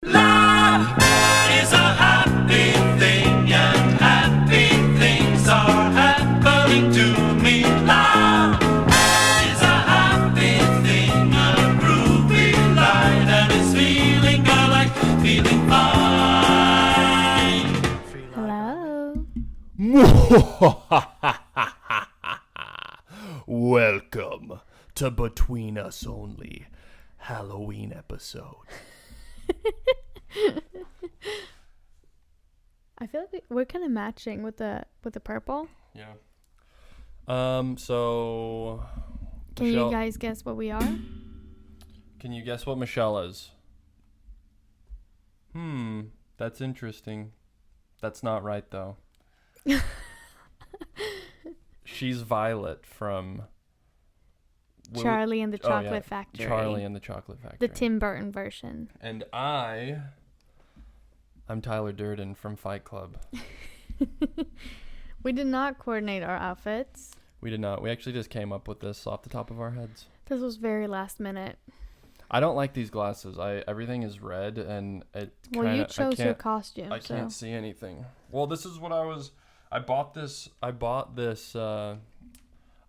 Love is a happy thing, and happy things are happening to me. Love is a happy thing, a groovy line, and it's feeling like feeling fine. Hello. Welcome to Between Us Only Halloween episode. I feel like we're kind of matching with the purple. Yeah. So Can Michelle, you guys guess what we are? can you guess what Michelle is? That's interesting. That's not right though. She's Violet from Charlie and the Chocolate Factory. Charlie and the Chocolate Factory. The Tim Burton version. And I'm Tyler Durden from Fight Club. We did not coordinate our outfits. We did not. We actually just came up with this off the top of our heads. This was very last minute. I don't like these glasses. Everything is red and it kinda, Well, you chose your costume. I can't see anything. Well, this is what I bought this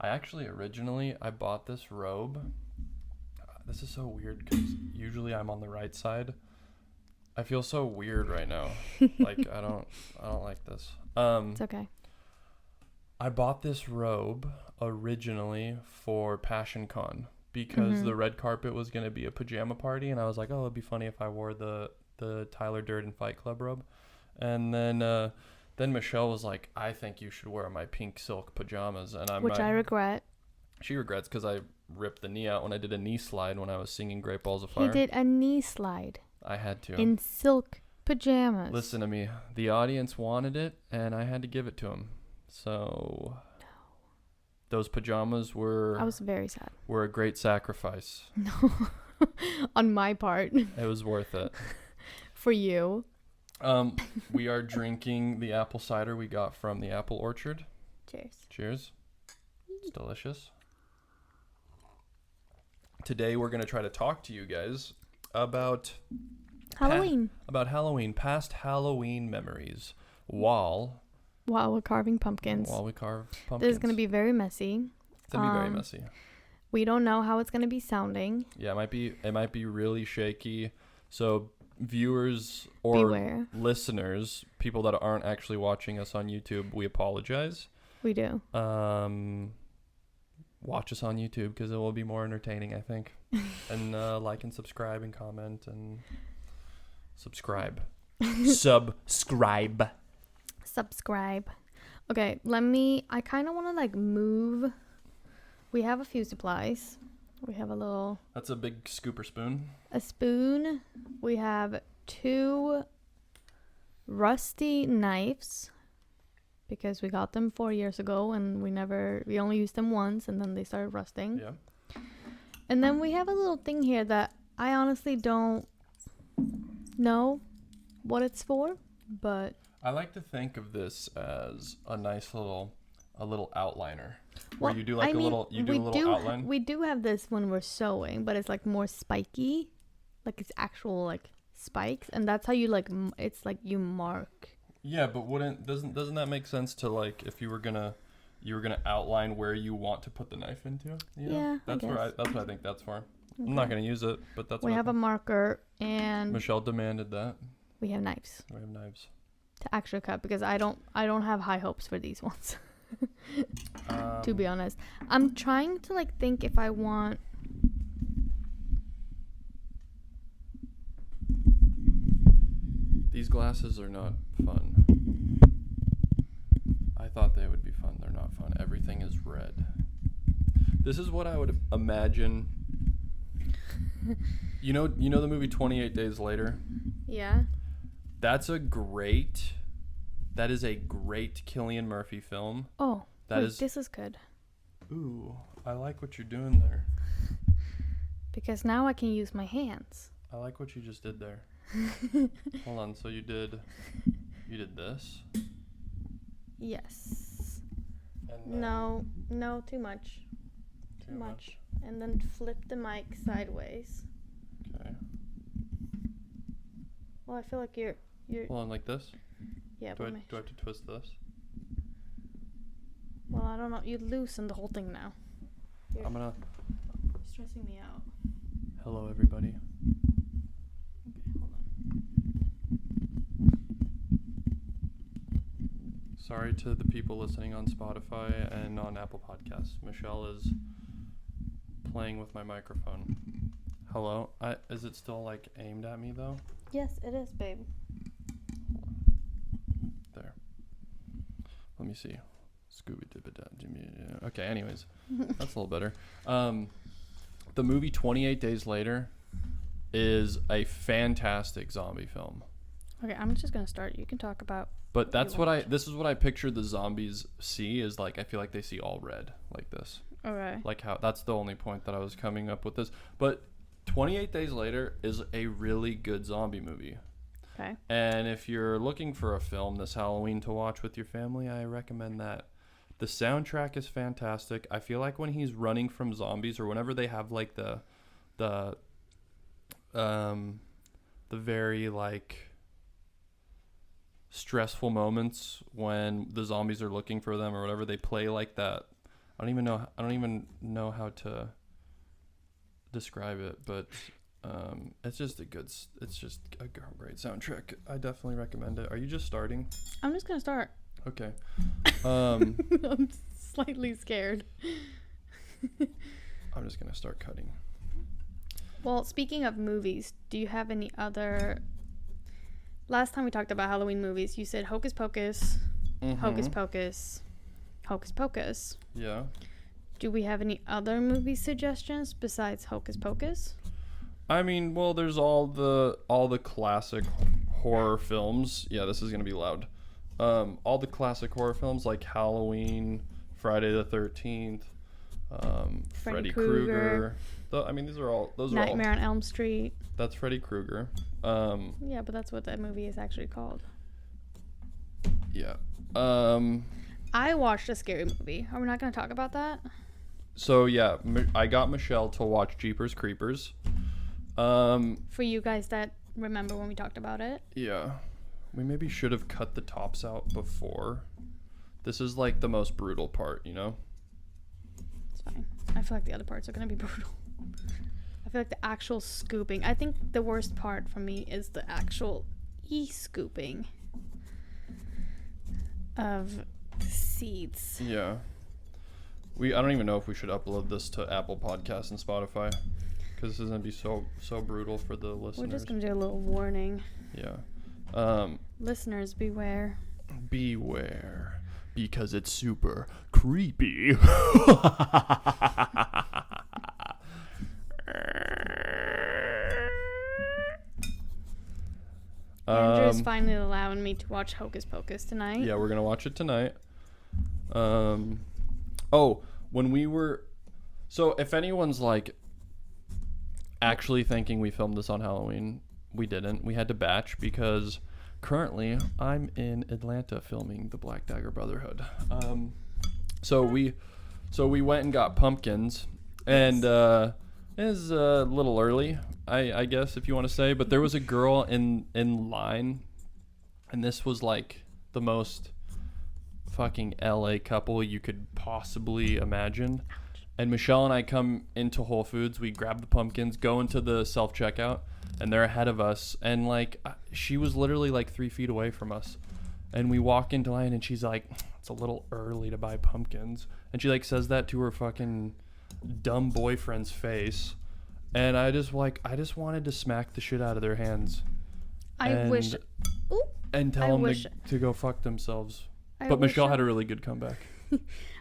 originally bought this robe. This is so weird because usually I'm on the right side. I feel so weird right now. Like I don't like this. It's okay. I bought this robe originally for Passion Con because the red carpet was going to be a pajama party, and I was like, oh, it'd be funny if I wore the Tyler Durden Fight Club robe. And then Michelle was like, I think you should wear my pink silk pajamas, and I regret. She regrets because I ripped the knee out when I did a knee slide when I was singing Great Balls of Fire. He did a knee slide. I had to. In silk pajamas. Listen to me. The audience wanted it, and I had to give it to them. So those pajamas were... I was very sad. ...were a great sacrifice. No. On my part. It was worth it. For you. We are drinking the apple cider we got from the apple orchard. Cheers. Cheers. It's delicious. Today we're going to try to talk to you guys about Halloween. About Halloween, past Halloween memories while we're carving pumpkins. While we carve pumpkins. This is going to be very messy. It's going to be very messy. We don't know how it's going to be sounding. Yeah, it might be really shaky. So viewers or beware. Listeners, people that aren't actually watching us on YouTube, we apologize. We do. Watch us on YouTube because it will be more entertaining, I think. And like and subscribe and comment and subscribe. Subscribe. Okay, I kind of want to move. We have a few supplies. We have a little... That's a big scooper spoon. A spoon. We have 2 rusty knives because we got them 4 years ago and we only used them once and then they started rusting. Yeah. And then we have a little thing here that I honestly don't know what it's for, but... I like to think of this as a nice little outliner. Where you do a little outline. We do have this when we're sewing, but it's more spiky. It's actual spikes, and that's how you it's you mark. Yeah, but doesn't that make sense to if you were gonna outline where you want to put the knife into? You know? Yeah, that's what I think that's for. Okay. I'm not gonna use it, but that's. We have a marker, and Michelle demanded that. We have knives. We have knives to actually cut because I don't have high hopes for these ones. To be honest, I'm trying to think if I want. These glasses are not fun. I thought they would be fun. They're not fun. Everything is red. This is what I would imagine. You know the movie 28 Days Later? Yeah. That is a great Cillian Murphy film. Oh, this is good. Ooh, I like what you're doing there. Because now I can use my hands. I like what you just did there. Hold on, so you did this? Yes. And no, too much. Too much. And then flip the mic sideways. Okay. Well, I feel like you're. Hold on, like this? Yeah, Do I but have to twist this? well, I don't know. You loosen the whole thing now. I'm gonna... You're stressing me out. Hello, everybody. Okay, hold on. Sorry to the people listening on Spotify and on Apple Podcasts. Michelle is playing with my microphone. Hello? Is it still, like, aimed at me, though? Yes, it is, babe. There. Let me see. Okay, anyways. That's a little better. The movie 28 Days Later is a fantastic zombie film. Okay, I'm just gonna start. You can talk about. But this is what I picture the zombies see, is like, I feel like they see all red like this. Okay. Like how, that's the only point that I was coming up with this. But 28 Days Later is a really good zombie movie. Okay. And if you're looking for a film this Halloween to watch with your family, I recommend that. The soundtrack is fantastic. I feel like when he's running from zombies, or whenever they have like the very like stressful moments when the zombies are looking for them or whatever, they play like that. I don't even know how to describe it, but it's just a great soundtrack. I definitely recommend it. Are you just starting? I'm just gonna start. Okay. I'm slightly scared. I'm just gonna start cutting. Well, speaking of movies, do you have any other? Last time we talked about Halloween movies, you said Hocus Pocus, Hocus Pocus, Hocus Pocus. Yeah. Do we have any other movie suggestions besides Hocus Pocus? I mean, well, there's all the classic horror films. Yeah, this is gonna be loud. All the classic horror films like Halloween, Friday the 13th, Freddy Krueger. I mean, those are all Nightmare on Elm Street. That's Freddy Krueger. Yeah, but that's what that movie is actually called. Yeah. I watched a scary movie. Are we not going to talk about that? So yeah, I got Michelle to watch Jeepers Creepers. For you guys that remember when we talked about it. Yeah. We maybe should have cut the tops out before. This is like the most brutal part, you know? It's fine. I feel like the other parts are going to be brutal. I feel like the actual scooping. I think the worst part for me is the actual scooping of the seeds. Yeah. I don't even know if we should upload this to Apple Podcasts and Spotify, because this is going to be so brutal for the listeners. We're just going to do a little warning. Yeah. Listeners, beware. Beware, because it's super creepy. Andrew's finally allowing me to watch Hocus Pocus tonight. Yeah, we're gonna watch it tonight. So if anyone's like actually thinking we filmed this on Halloween, we didn't. We had to batch because currently I'm in Atlanta filming the Black Dagger Brotherhood. So we went and got pumpkins, and it was a little early, I guess, if you want to say, but there was a girl in line, and this was like the most fucking LA couple you could possibly imagine. And Michelle and I come into Whole Foods, we grab the pumpkins, go into the self-checkout, and they're ahead of us, and like she was literally like 3 feet away from us, and we walk into line, and she's like, it's a little early to buy pumpkins, and she like says that to her fucking dumb boyfriend's face, and I just wanted to smack the shit out of their hands and tell them to go fuck themselves. But Michelle had a really good comeback.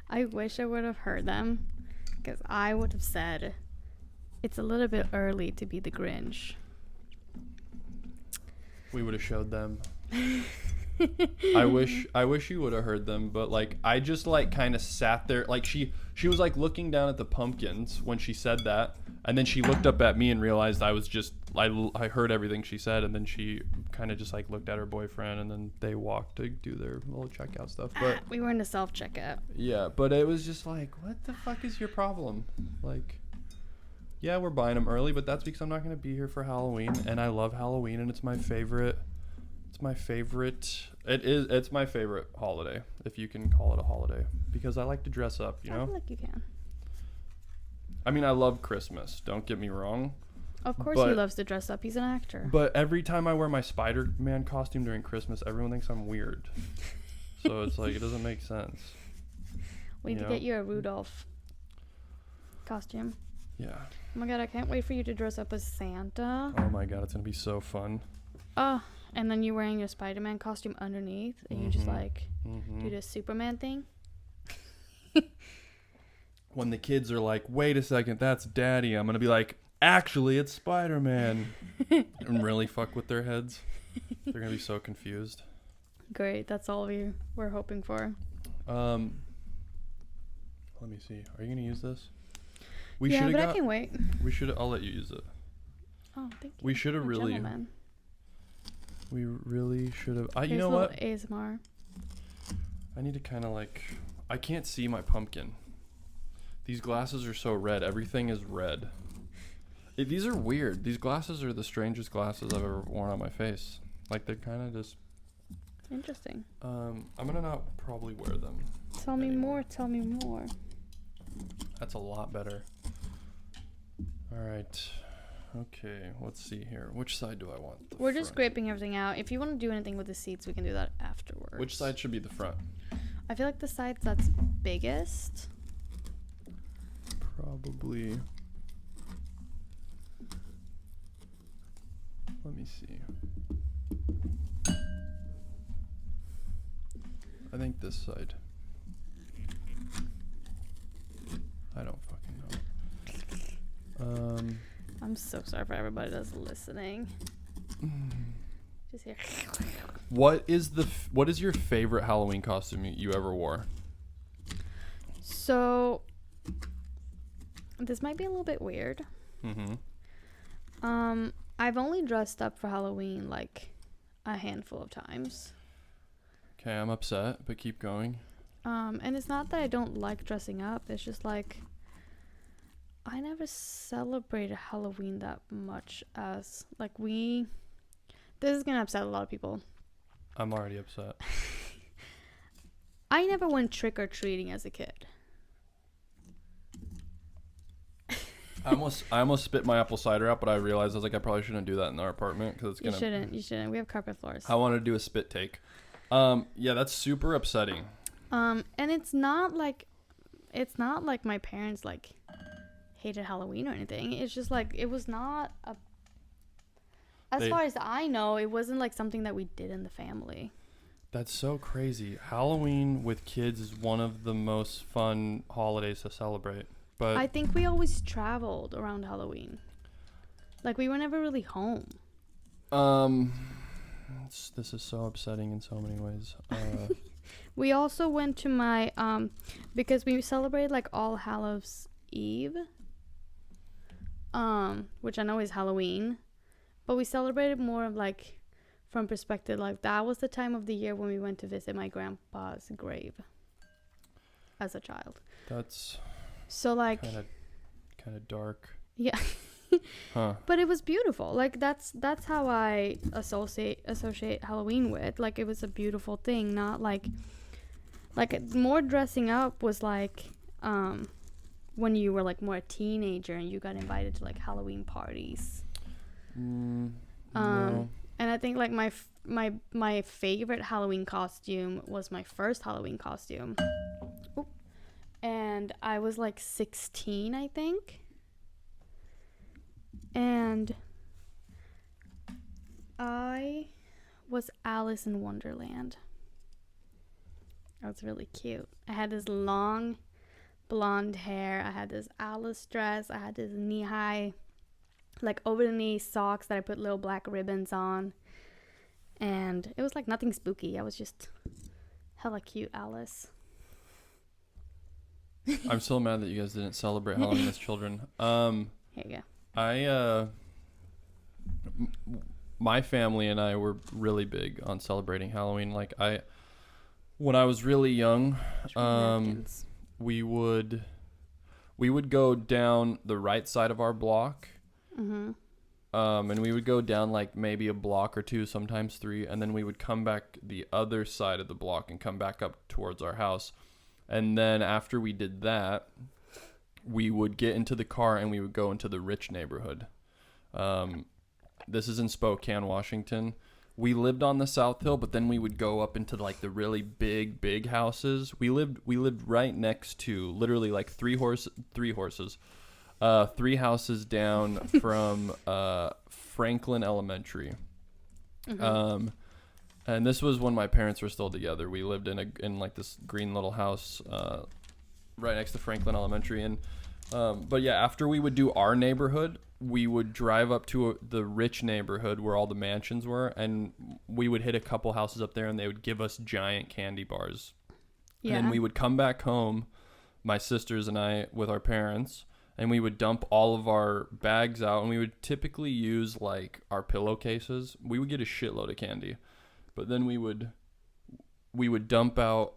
I wish I would have heard them, because I would have said it's a little bit early to be the Grinch. We would have showed them. I wish you would have heard them, but like I just like kind of sat there, like she was like looking down at the pumpkins when she said that, and then she looked up at me and realized I heard everything she said, and then she kind of just like looked at her boyfriend, and then they walked to do their little checkout stuff. But we were in the self-checkout. Yeah, but it was just like, what the fuck is your problem? Like, Yeah, we're buying them early, but that's because I'm not going to be here for Halloween, and I love Halloween, and it's my favorite. It's my favorite. It's my favorite holiday, if you can call it a holiday, because I like to dress up, you I know? feel like you can. I mean, I love Christmas, don't get me wrong. Of course he loves to dress up. He's an actor. But every time I wear my Spider-Man costume during Christmas, everyone thinks I'm weird. So it's like, it doesn't make sense. We need to get you a Rudolph costume. Yeah. Oh my god, I can't wait for you to dress up as Santa. Oh my god, it's going to be so fun. And then you're wearing your Spider-Man costume underneath, and you just like do the Superman thing. When the kids are like, wait a second, that's Daddy, I'm going to be like, actually, it's Spider-Man. And really fuck with their heads. They're going to be so confused. Great, that's all we're hoping for. Let me see. Are you going to use this? I can wait. I'll let you use it. Oh, thank you. We should have really... Gentleman. We really should have... you Here's know a little what? ASMR. I need to kind of like... I can't see my pumpkin. These glasses are so red. Everything is red. These are weird. These glasses are the strangest glasses I've ever worn on my face. Like, they're kind of just... Interesting. I'm going to not probably wear them. Tell me more. Tell me more. That's a lot better. All right. Okay, let's see here. Which side do I want? We're just scraping everything out. If you want to do anything with the seats, we can do that afterwards. Which side should be the front? I feel like the side that's biggest. Probably. Let me see. I think this side. I don't fucking know. I'm so sorry for everybody that's listening. Just here. What is your favorite Halloween costume you ever wore? So, this might be a little bit weird. I've only dressed up for Halloween like a handful of times. Okay, I'm upset, but keep going. And it's not that I don't like dressing up. It's just like I never celebrated Halloween that much as like this is gonna upset a lot of people. I'm already upset. I never went trick-or-treating as a kid. I almost spit my apple cider out, but I realized I was like, I probably shouldn't do that in our apartment because it's gonna. You shouldn't. We have carpet floors. I wanted to do a spit take. Yeah, that's super upsetting. And it's not like my parents like hated Halloween or anything. It's just like it was not as far as I know, it wasn't like something that we did in the family. That's so crazy. Halloween with kids is one of the most fun holidays to celebrate. But I think we always traveled around Halloween. Like we were never really home. This is so upsetting in so many ways. We also went to my because we celebrated like All Hallows Eve, which I know is Halloween, but we celebrated more of like from perspective like that was the time of the year when we went to visit my grandpa's grave as a child. That's so like kind of dark. Yeah. Huh. But it was beautiful. Like that's how I associate Halloween with. Like it was a beautiful thing, not like more dressing up was like when you were like more a teenager and you got invited to like Halloween parties. No. And I think like my favorite Halloween costume was my first Halloween costume. Oop. And I was like 16, I think. And I was Alice in Wonderland. I was really cute. I had this long blonde hair. I had this Alice dress. I had this knee-high, like over-the-knee socks that I put little black ribbons on. And it was like nothing spooky. I was just hella cute Alice. I'm so mad that you guys didn't celebrate Halloween as children. Here you go. My family and I were really big on celebrating Halloween. Like when I was really young, we would we would go down the right side of our block. Mm-hmm. And we would go down like maybe a block or two, sometimes 3, and then we would come back the other side of the block and come back up towards our house. And then after we did that, we would get into the car and we would go into the rich neighborhood. This is in Spokane, Washington. We lived on the South Hill, but then we would go up into like the really big houses. We lived right next to literally like 3 houses down from Franklin Elementary. Mm-hmm. And this was when my parents were still together. We lived in like this green little house right next to Franklin Elementary. And but yeah, after we would do our neighborhood, we would drive up to the rich neighborhood where all the mansions were, and we would hit a couple houses up there, and they would give us giant candy bars. Yeah. And then we would come back home, my sisters and I, with our parents, and we would dump all of our bags out, and we would typically use like our pillowcases. We would get a shitload of candy, but then we would dump out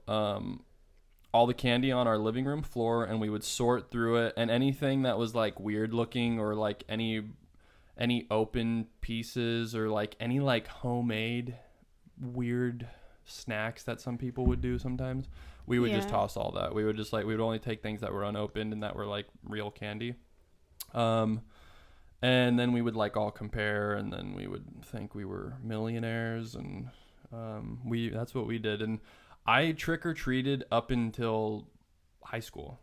all the candy on our living room floor, and we would sort through it, and anything that was like weird looking, or like any open pieces, or like any like homemade weird snacks that some people would do sometimes, we would just toss all that. We would just like, we would only take things that were unopened and that were like real candy. And then we would like all compare, and then we would think we were millionaires, and that's what we did. And I trick-or-treated up until high school.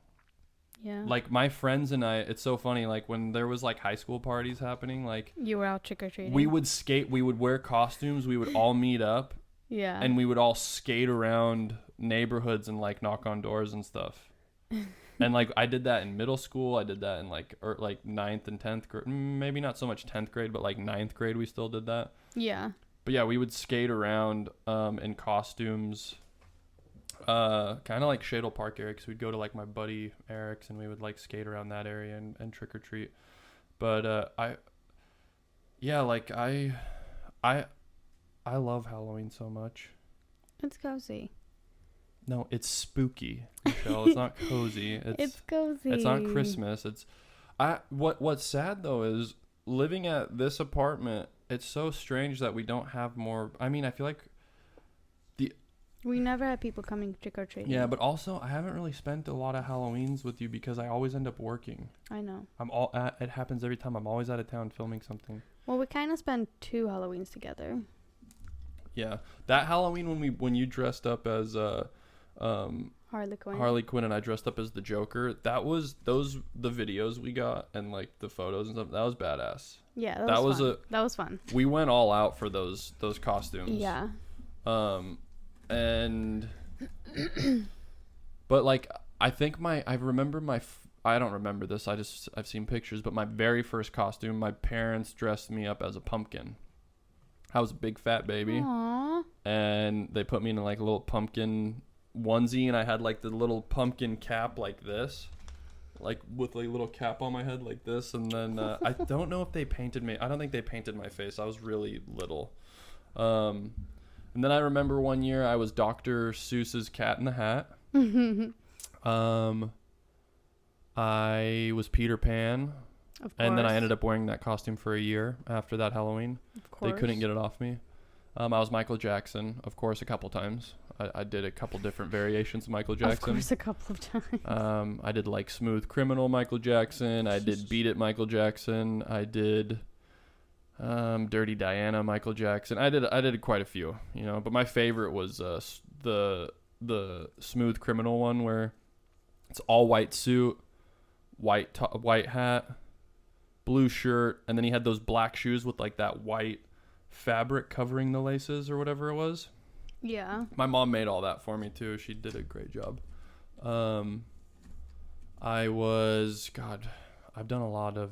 Yeah. Like my friends and I, it's so funny, like when there was like high school parties happening, like You were out trick-or-treating. we would skate, we would wear costumes, we would all meet up, Yeah. and we would all skate around neighborhoods and like knock on doors and stuff. And like I did that in middle school. I did that in like 9th and 10th grade. Maybe not so much 10th grade, but like 9th grade we still did that. Yeah. But yeah, we would skate around in costumes. Kind of like Shadle Park area, because we'd go to like my buddy Eric's, and we would like skate around that area and trick or treat. But I love Halloween so much. It's cozy. No, it's spooky, Michelle. It's not cozy. It's cozy. It's not Christmas. What's sad though is living at this apartment. It's so strange that we don't have more. I mean, I feel like We never had people coming trick-or-treating. yeah, but also I haven't really spent a lot of Halloweens with you because I always end up working. I know. It happens every time. I'm always out of town filming something. Well, we kind of spent 2 Halloweens together. Yeah, that Halloween when you dressed up as Harley Quinn. Harley Quinn and I dressed up as the Joker. That was the videos we got and like the photos and stuff. That was badass. Yeah, that was fun. We went all out for those costumes. Yeah. And but like I don't remember this. I've seen pictures, but my very first costume, my parents dressed me up as a pumpkin. I was a big fat baby. Aww. And they put me in like a little pumpkin onesie, and I had like the little pumpkin cap like this, like with like a little cap on my head like this. And then I don't know if they painted me. I don't think they painted my face. I was really little. And then I remember one year I was Dr. Seuss's Cat in the Hat. I was Peter Pan. Of course. And then I ended up wearing that costume for a year after that Halloween. Of course. They couldn't get it off me. I was Michael Jackson, of course, a couple times. I did a couple different variations of Michael Jackson. Of course, a couple of times. I did like Smooth Criminal Michael Jackson. I did Beat It Michael Jackson. I did Dirty Diana Michael Jackson. I did quite a few, you know. But my favorite was the Smooth Criminal one, where it's all white suit, white hat, blue shirt, and then he had those black shoes with like that white fabric covering the laces or whatever it was. Yeah. My mom made all that for me too. She did a great job. I've done a lot of.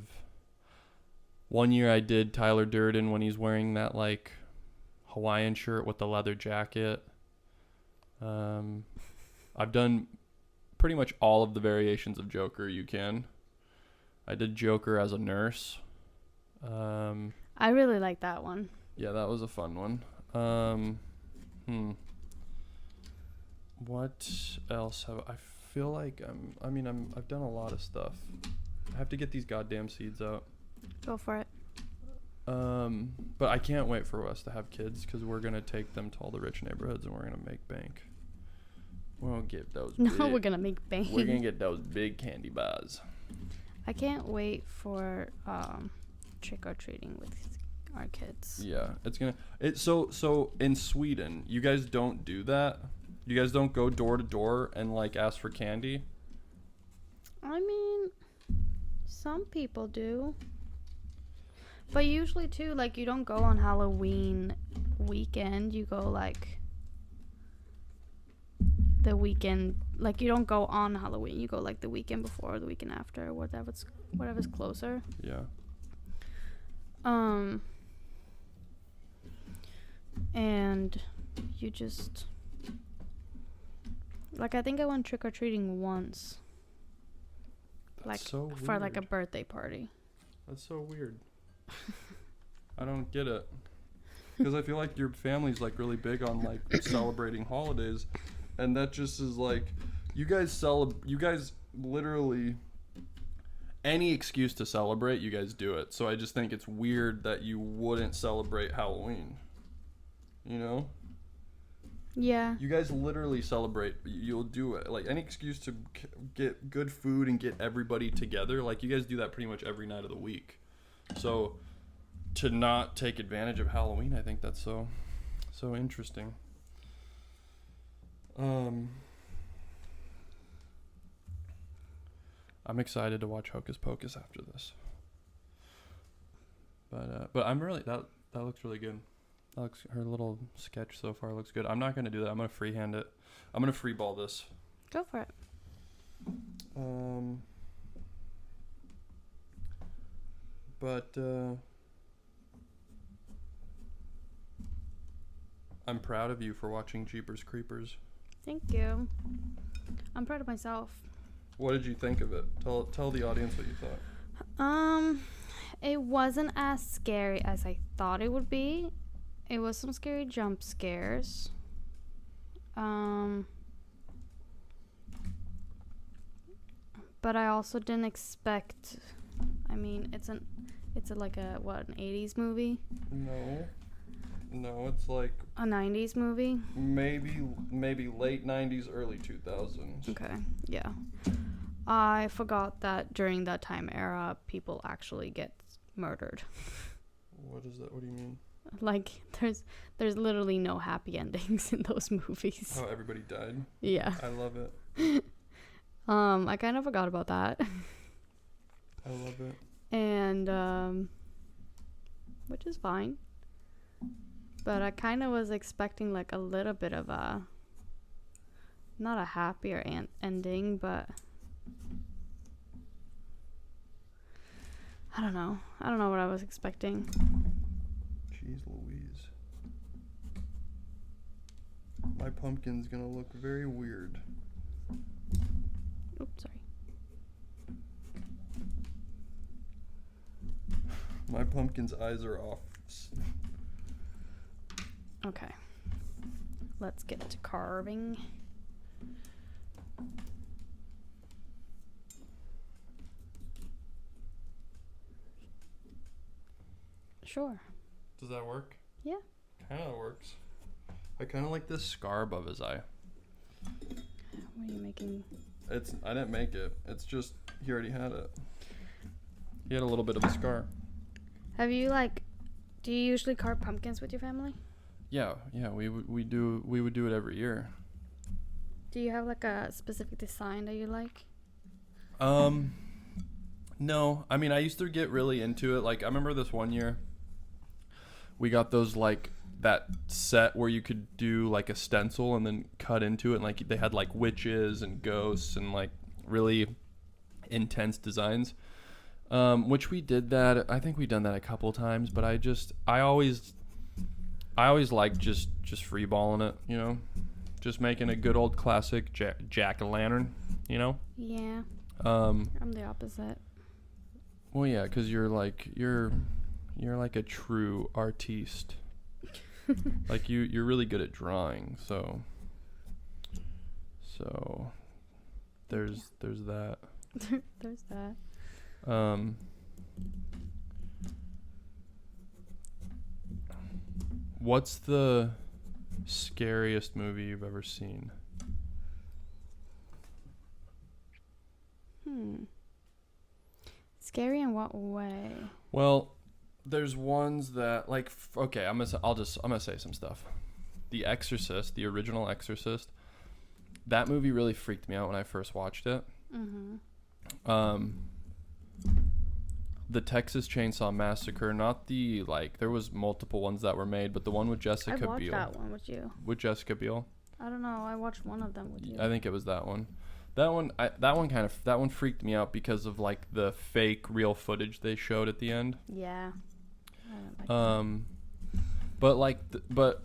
One year I did Tyler Durden when he's wearing that like Hawaiian shirt with the leather jacket. I've done pretty much all of the variations of Joker you can. I did Joker as a nurse. I really like that one. Yeah, that was a fun one. What else have I feel like I've done a lot of stuff. I have to get these goddamn seeds out. Go for it. But I can't wait for us to have kids because we're gonna take them to all the rich neighborhoods and we're gonna make bank. We'll get those. No, we're gonna make bank. We're gonna get those big candy bars. I can't wait for trick or treating with our kids. Yeah, so in Sweden, you guys don't do that. You guys don't go door to door and like ask for candy. I mean, some people do. But usually too, like, you don't go on Halloween weekend. You go like the weekend, like, you don't go on Halloween. You go like the weekend before or the weekend after, whatever's closer. Yeah. And you just, like, I think I went trick or treating once. That's like so weird. For like a birthday party. That's so weird. I don't get it. Because I feel like your family's like really big on like celebrating holidays, and that just is like, you guys literally, any excuse to celebrate, you guys do it. So I just think it's weird that you wouldn't celebrate Halloween. You know? Yeah. You guys literally celebrate. You'll do it. Like, any excuse to get good food and get everybody together. Like, you guys do that pretty much every night of the week. So to not take advantage of Halloween, I think that's so interesting. I'm excited to watch Hocus Pocus after this. But I'm really, that looks really good. Her little sketch so far looks good. I'm not going to do that. I'm going to freehand it. I'm going to free ball this. Go for it. I'm proud of you for watching Jeepers Creepers. Thank you. I'm proud of myself. What did you think of it? Tell the audience what you thought. It wasn't as scary as I thought it would be. It was some scary jump scares. But I also didn't expect. I mean, it's like an 80s movie? No, it's like a 90s movie. Maybe late 90s, early 2000s. Okay, yeah. I forgot that during that time era, people actually get murdered. What is that? What do you mean? Like, there's literally no happy endings in those movies. How everybody died? Yeah. I love it. I kind of forgot about that. I love it. And, which is fine. But I kind of was expecting, like, a little bit of a, not a happier ending, but I don't know. I don't know what I was expecting. Jeez Louise. My pumpkin's gonna look very weird. Oops, sorry. My pumpkin's eyes are off. Okay. Let's get to carving. Sure. Does that work? Yeah. Kind of works. I kind of like this scar above his eye. What are you making? I didn't make it. It's just, he already had it. He had a little bit of a scar. Have you, do you usually carve pumpkins with your family? Yeah, we would do it every year. Do you have, a specific design that you like? No. I mean, I used to get really into it. Like, I remember this one year, we got those, that set where you could do, a stencil and then cut into it. And, they had, witches and ghosts and, really intense designs. Which we did that. I think we've done that a couple times. But I always like just freeballing it, you know? Just making a good old classic jack-o'-lantern, you know? Yeah. I'm the opposite. Well, yeah, because you're like a true artiste. you're really good at drawing, so there's that. There's that. What's the scariest movie you've ever seen? Scary in what way? Well, there's ones that like okay, I'm gonna say some stuff. The Exorcist, the original Exorcist, that movie really freaked me out when I first watched it. The Texas Chainsaw Massacre, not the like there was multiple ones that were made, but the one with Jessica Biel. I watched that one with you. With Jessica Biel? I don't know. I watched one of them with you. I think it was that one. That one freaked me out because of like the fake real footage they showed at the end. Yeah. I don't like but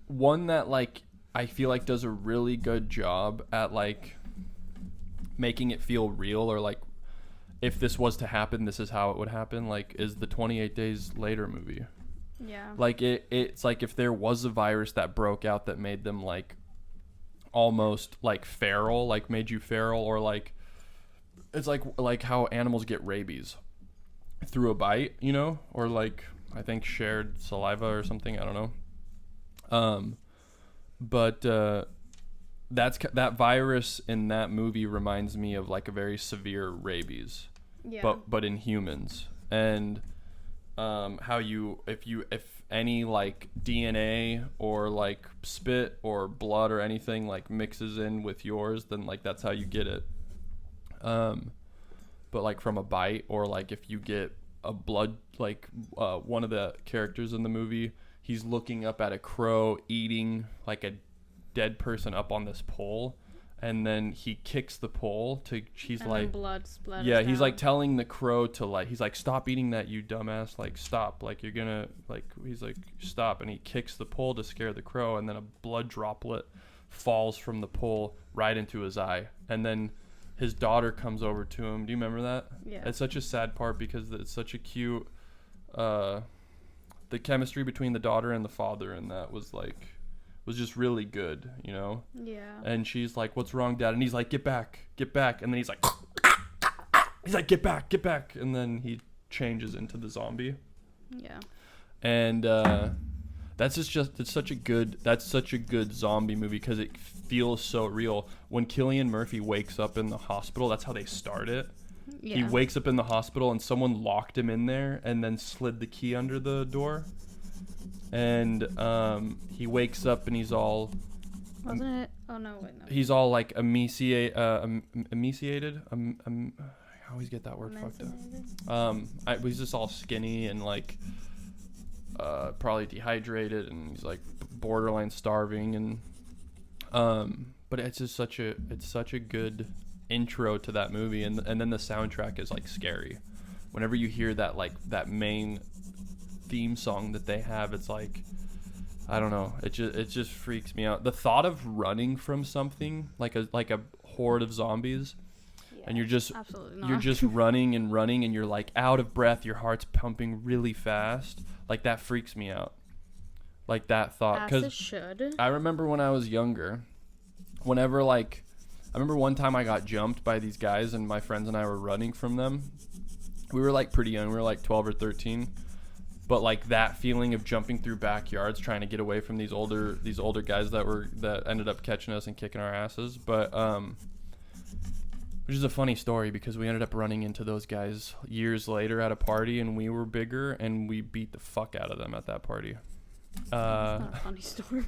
one that like I feel like does a really good job at like making it feel real, or like if this was to happen, this is how it would happen, like is the 28 Days Later movie. Yeah. Like it's like if there was a virus that broke out that made them like almost like feral, like made you feral, or like it's like how animals get rabies through a bite, you know, or like I think shared saliva or something, I don't know. But that virus in that movie reminds me of like a very severe rabies. Yeah. But in humans. And how if any like DNA or like spit or blood or anything like mixes in with yours, then like that's how you get it. But like from a bite, or like if you get a blood, like one of the characters in the movie, he's looking up at a crow eating like a dead person up on this pole, and then he kicks the pole to blood splatters yeah, he's down. like telling the crow to like, he's like, stop eating that, you dumbass, like stop, like you're gonna like, he's like stop, and he kicks the pole to scare the crow, and then a blood droplet falls from the pole right into his eye, and then his daughter comes over to him. Do you remember that? Yeah. It's such a sad part because it's such a cute the chemistry between the daughter and the father, and that was just really good, you know? Yeah. And she's like, what's wrong, Dad? And he's like, get back. And then he's like, get back. And then he changes into the zombie. Yeah. And that's such a good zombie movie because it feels so real. When Cillian Murphy wakes up in the hospital, that's how they start it. Yeah. He wakes up in the hospital and someone locked him in there and then slid the key under the door. And he wakes up and he's all... Wasn't it? Oh, no, wait, no. He's all like emaciated. I always get that word fucked up. He's just all skinny and like probably dehydrated, and he's like borderline starving, and but it's just such a good intro to that movie, and then the soundtrack is like scary. Whenever you hear that like that main theme song that they have, it's like, I don't know, it just freaks me out. The thought of running from something like a horde of zombies, Yeah, and you're just running and you're like out of breath, your heart's pumping really fast, like that freaks me out. Like that thought, because should. I remember when I was younger, whenever like I remember one time I got jumped by these guys and my friends and I were running from them. We were like pretty young, we were like 12 or 13. But like that feeling of jumping through backyards trying to get away from these older guys that ended up catching us and kicking our asses. But which is a funny story because we ended up running into those guys years later at a party, and we were bigger and we beat the fuck out of them at that party. That's not a funny story.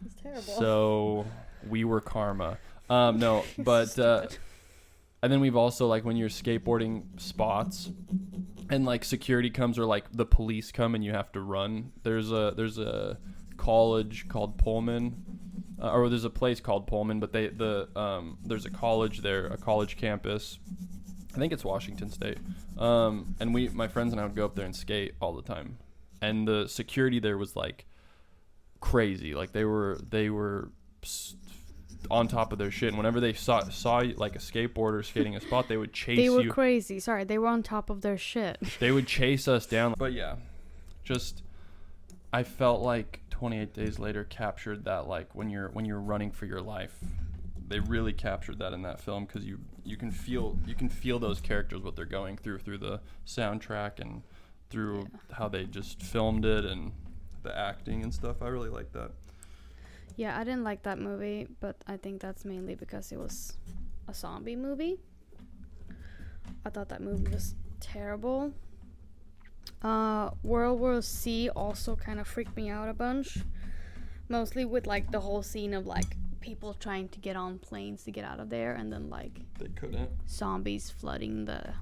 It's terrible. So we were karma. No, but and then we've also, like, when you're skateboarding spots and like security comes or like the police come and you have to run, there's a college called Pullman, or there's a place called Pullman, but there's a college there, a college campus. I think it's Washington State. And my friends and I would go up there and skate all the time. And the security there was like crazy. Like they were on top of their shit, and whenever they saw like a skateboarder skating a spot, they would chase you. They were crazy. Sorry, they were on top of their shit. They would chase us down. But yeah, just I felt like 28 Days Later captured that, like when you're running for your life, they really captured that in that film, because you can feel those characters, what they're going through the soundtrack and through how they just filmed it and the acting and stuff. I really like that. Yeah, I didn't like that movie, but I think that's mainly because it was a zombie movie. I thought that movie was terrible. World War C also kind of freaked me out a bunch. Mostly with, like, the whole scene of, like, people trying to get on planes to get out of there, and then, like, They couldn't. zombies flooding the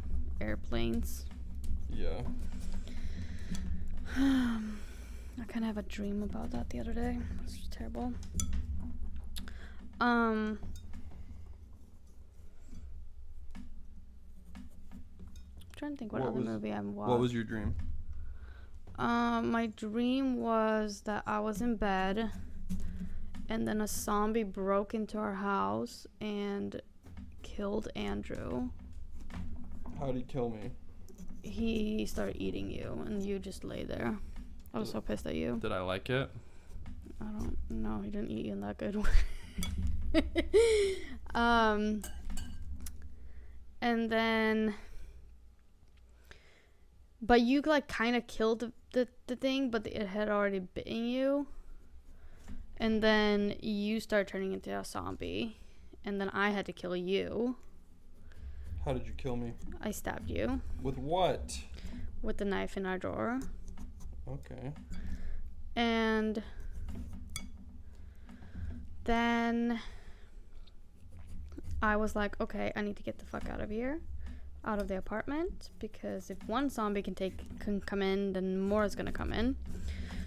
airplanes. Yeah. I kind of have a dream about that the other day. It was terrible. I'm trying to think what other movie I've watched. What was your dream? My dream was that I was in bed, and then a zombie broke into our house and killed Andrew. How'd he kill me? He started eating you, and you just lay there. I was so pissed at you. Did I like it? I don't know. He didn't eat you in that good and then, but you, like, kind of killed the thing, but it had already bitten you. And then you start turning into a zombie, and then I had to kill you. How did you kill me? I stabbed you With what? with the knife in our drawer. Okay. And then I was like, okay, I need to get the fuck out of here, out of the apartment, because if one zombie can come in, then more is gonna come in.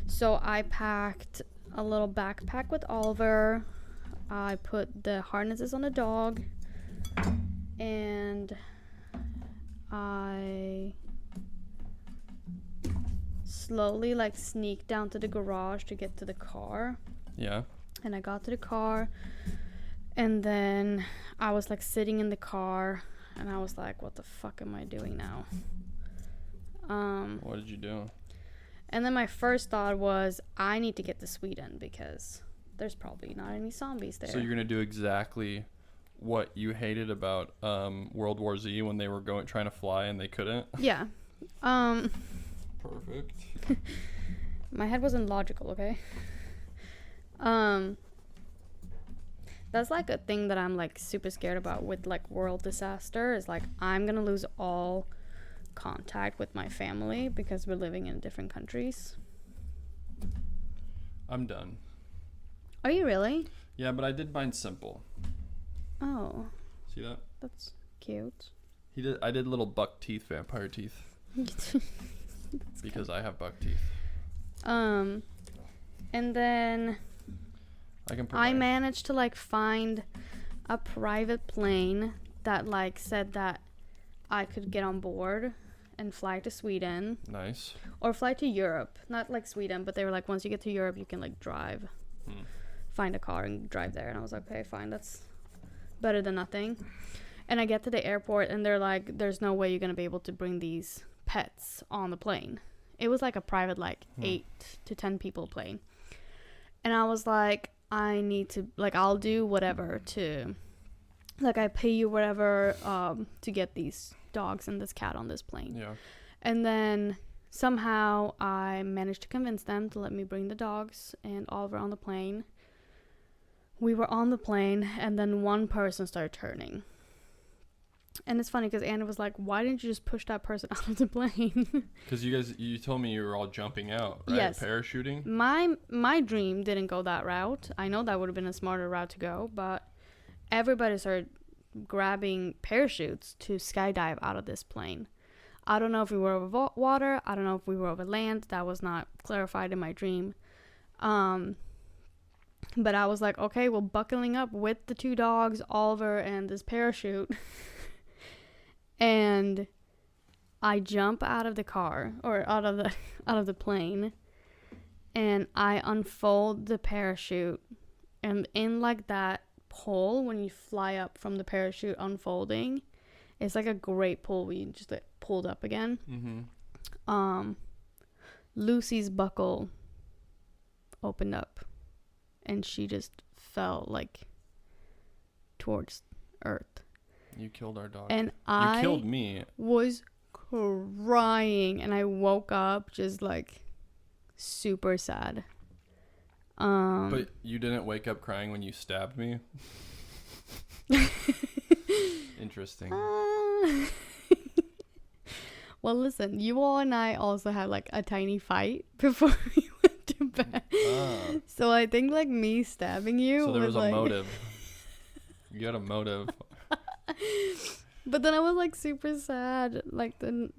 So I packed a little backpack with Oliver. I put the harnesses on the dog, and I slowly, like, sneaked down to the garage to get to the car. Yeah. And I got to the car, and then I was, like, sitting in the car, and I was like, what the fuck am I doing now? What did you do? And then my first thought was, I need to get to Sweden because there's probably not any zombies there. So you're gonna do exactly what you hated about World War Z when they were trying to fly and they couldn't? Yeah. Perfect. My head wasn't logical, okay? That's, like, a thing that I'm, like, super scared about with, like, world disaster is, like, I'm gonna lose all contact with my family because we're living in different countries. I'm done. Are you really? Yeah, but I did mine simple. Oh, See that? that's cute. I did little buck teeth, vampire teeth, because I have buck teeth. And then I can I provide. managed to, like, find a private plane that, like, said that I could get on board and fly to Sweden Nice. or fly to Europe. Not like Sweden, but they were like, once you get to Europe, you can, like, drive, find a car and drive there. And I was like, okay, fine, that's better than nothing. And I get to the airport, and they're like, there's no way you're gonna be able to bring these pets on the plane. It was like a private, like, 8 to 10 people plane. And I was like, I need to, like, I'll do whatever to, like, I pay you whatever to get these dogs and this cat on this plane. Yeah. And then somehow I managed to convince them to let me bring the dogs and Oliver on the plane. We were on the plane, and then one person started turning. And it's funny because Anna was like, why didn't you just push that person out of the plane? Because you told me you were all jumping out, right? Yes. Parachuting? My dream didn't go that route. I know that would have been a smarter route to go, but everybody started grabbing parachutes to skydive out of this plane. I don't know if we were over water. I don't know if we were over land. That was not clarified in my dream. But I was like, okay, well, buckling up with the 2 dogs, Oliver, and this parachute. And I jump out of the car, or out of the plane, and I unfold the parachute, and in, like, that pull when you fly up from the parachute unfolding, it's like a great pull where you just, like, pulled up again. Lucy's buckle opened up, and she just fell, like, towards Earth. You killed our dog. And You killed me. was crying, and I woke up just like super sad. But you didn't wake up crying when you stabbed me? Interesting. Well, listen, you all and I also had like a tiny fight before we went to bed. So I think like me stabbing you. So there was a like... motive. You had a motive. But then I was like super sad, like and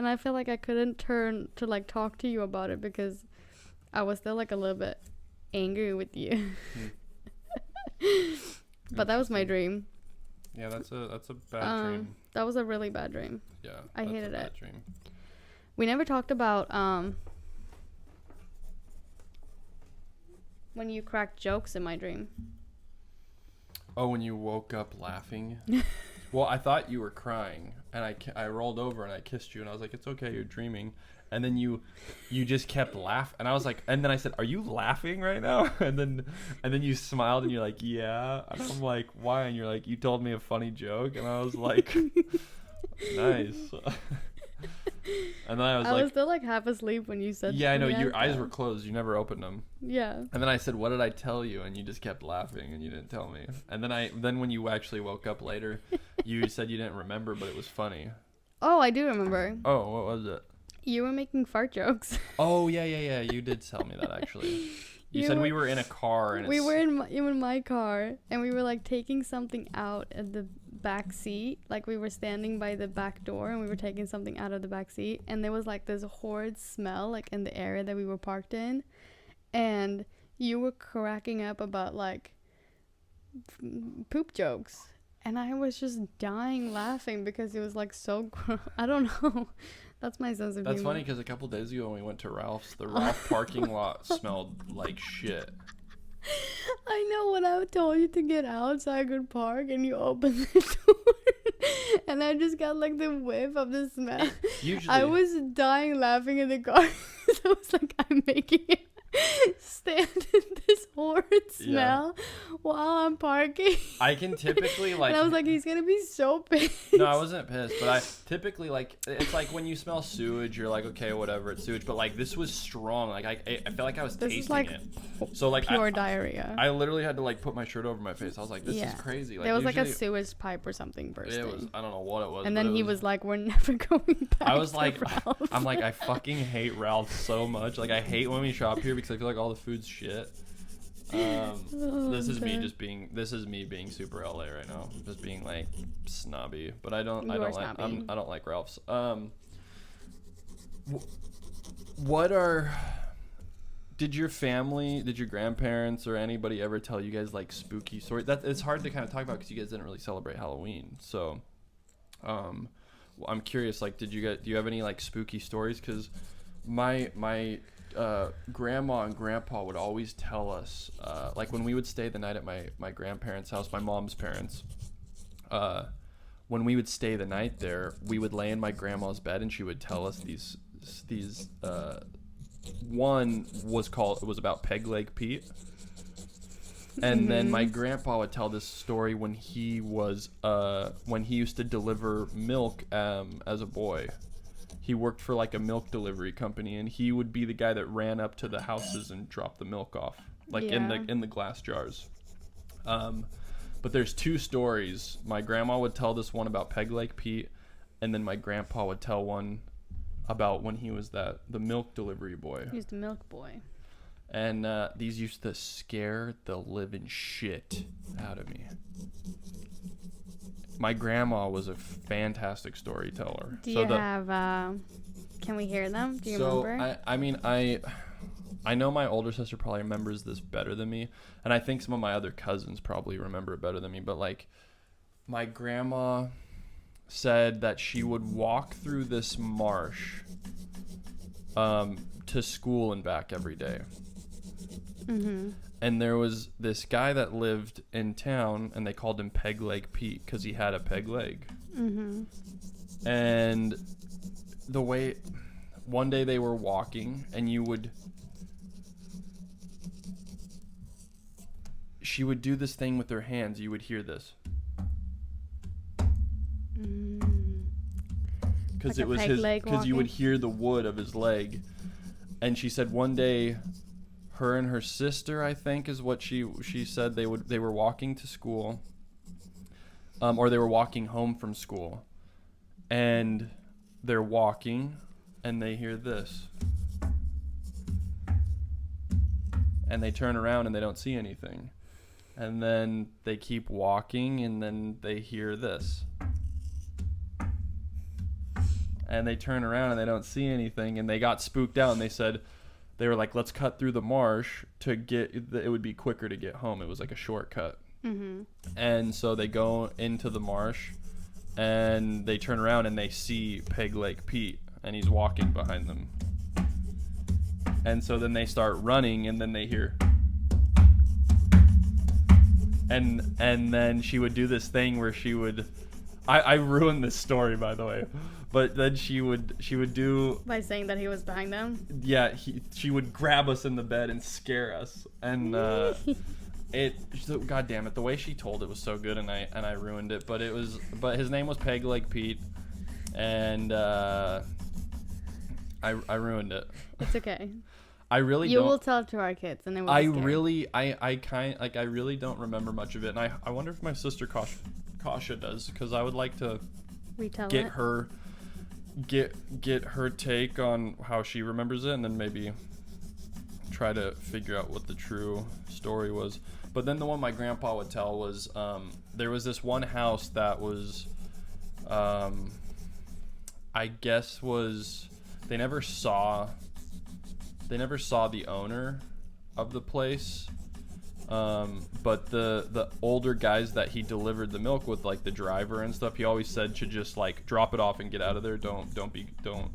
I feel like I couldn't turn to like talk to you about it because I was still like a little bit angry with you. But that was my dream. Yeah, that's a bad dream. That was a really bad dream. Yeah, I hated it. Dream. We never talked about when you cracked jokes in my dream. Oh, when you woke up laughing? Well, I thought you were crying, and I rolled over and I kissed you, and I was like, it's okay, you're dreaming. And then you just kept laughing, and I was like, and then I said, are you laughing right now? And then you smiled, and you're like, yeah. And I'm like, why? And you're like, you told me a funny joke, and I was like, nice. And then I was still like half asleep when you said. Yeah, I know, your eyes were closed. You never opened them. Yeah. And then I said, what did I tell you? And you just kept laughing, and you didn't tell me. And then when you actually woke up later, you said you didn't remember, but it was funny. Oh, I do remember. Oh, what was it? You were making fart jokes. Oh, yeah. You did tell me that, actually. You said we were in a car. And we were in my car, and we were like taking something out at the back seat. Like we were standing by the back door, and we were taking something out of the back seat, and there was like this horrid smell like in the area that we were parked in, and you were cracking up about like poop jokes, and I was just dying laughing because it was like so I don't know. That's my sense of humor. That's funny because a couple days ago when we went to Ralph's, the Ralph parking lot smelled like shit. I know, when I told you to get out so I could park, and you opened the door, and I just got like the whiff of the smell. Usually, I was dying laughing in the car. So I was like, I'm making it stand in this horrid smell while I'm parking. I can typically like. And I was like, he's gonna be so pissed. No, I wasn't pissed, but I typically like. It's like when you smell sewage, you're like, okay, whatever, it's sewage. But like this was strong. Like I felt like I was tasting like it. So like pure diarrhea. I literally had to like put my shirt over my face. I was like, this is crazy. Like, there was like a sewage pipe or something bursting. It was. I don't know what it was. And then he was like, we're never going back. I was like, Ralph's. I'm like, I fucking hate Ralph so much. Like I hate when we shop here because I feel like all the food's shit. This is me being super LA right now, just being like snobby, but I don't like Ralph's. Did your grandparents or anybody ever tell you guys like spooky stories? That it's hard to kind of talk about because you guys didn't really celebrate Halloween. So I'm curious, like, do you have any like spooky stories? Because my grandma and grandpa would always tell us, like when we would stay the night at my grandparents' house, my mom's parents, when we would stay the night there, we would lay in my grandma's bed and she would tell us these one was about Peg Leg Pete. And then my grandpa would tell this story when he used to deliver milk as a boy. He worked for like a milk delivery company, and he would be the guy that ran up to the houses and dropped the milk off, like in the glass jars. But there's two stories. My grandma would tell this one about Peg Leg Pete, and then my grandpa would tell one about when he was the milk delivery boy. He was the milk boy. And these used to scare the living shit out of me. My grandma was a fantastic storyteller. Do you have? Can we hear them? Do you remember? I know my older sister probably remembers this better than me, and I think some of my other cousins probably remember it better than me. But like, my grandma said that she would walk through this marsh, to school and back every day. Mm-hmm. And there was this guy that lived in town, and they called him Peg Leg Pete because he had a peg leg. Mm-hmm. And one day they were walking, and she would do this thing with her hands. You would hear this. because Like it a was peg his, leg because you would walking? hear the wood of his leg. And she said one day, her and her sister, I think, is what she said, they were walking to school, or they were walking home from school, and they're walking, and they hear this, and they turn around and they don't see anything, and then they keep walking, and then they hear this, and they turn around and they don't see anything, and they got spooked out, and they said, they were like, let's cut through the marsh to get, it would be quicker to get home. It was like a shortcut. Mm-hmm. And so they go into the marsh, and they turn around and they see Peg Leg Pete, and he's walking behind them. And so then they start running, and then they hear, and then she would do this thing where she would, I ruined this story, by the way, but then she would do, By saying that he was behind them? yeah, she would grab us in the bed and scare us, and God damn it, the way she told it was so good, and I ruined it, but his name was Peg Leg Pete, and I ruined it. It's okay. I really You don't. will tell it to our kids, and they will I be scared. really, I really don't remember much of it, and I wonder if my sister Kasha does, because I would like to retell get it. her, get her take on how she remembers it, and then maybe try to figure out what the true story was. But then the one my grandpa would tell was, there was this one house that was, I guess was, they never saw the owner of the place, but the older guys that he delivered the milk with, like the driver and stuff, he always said should just like drop it off and get out of there. Don't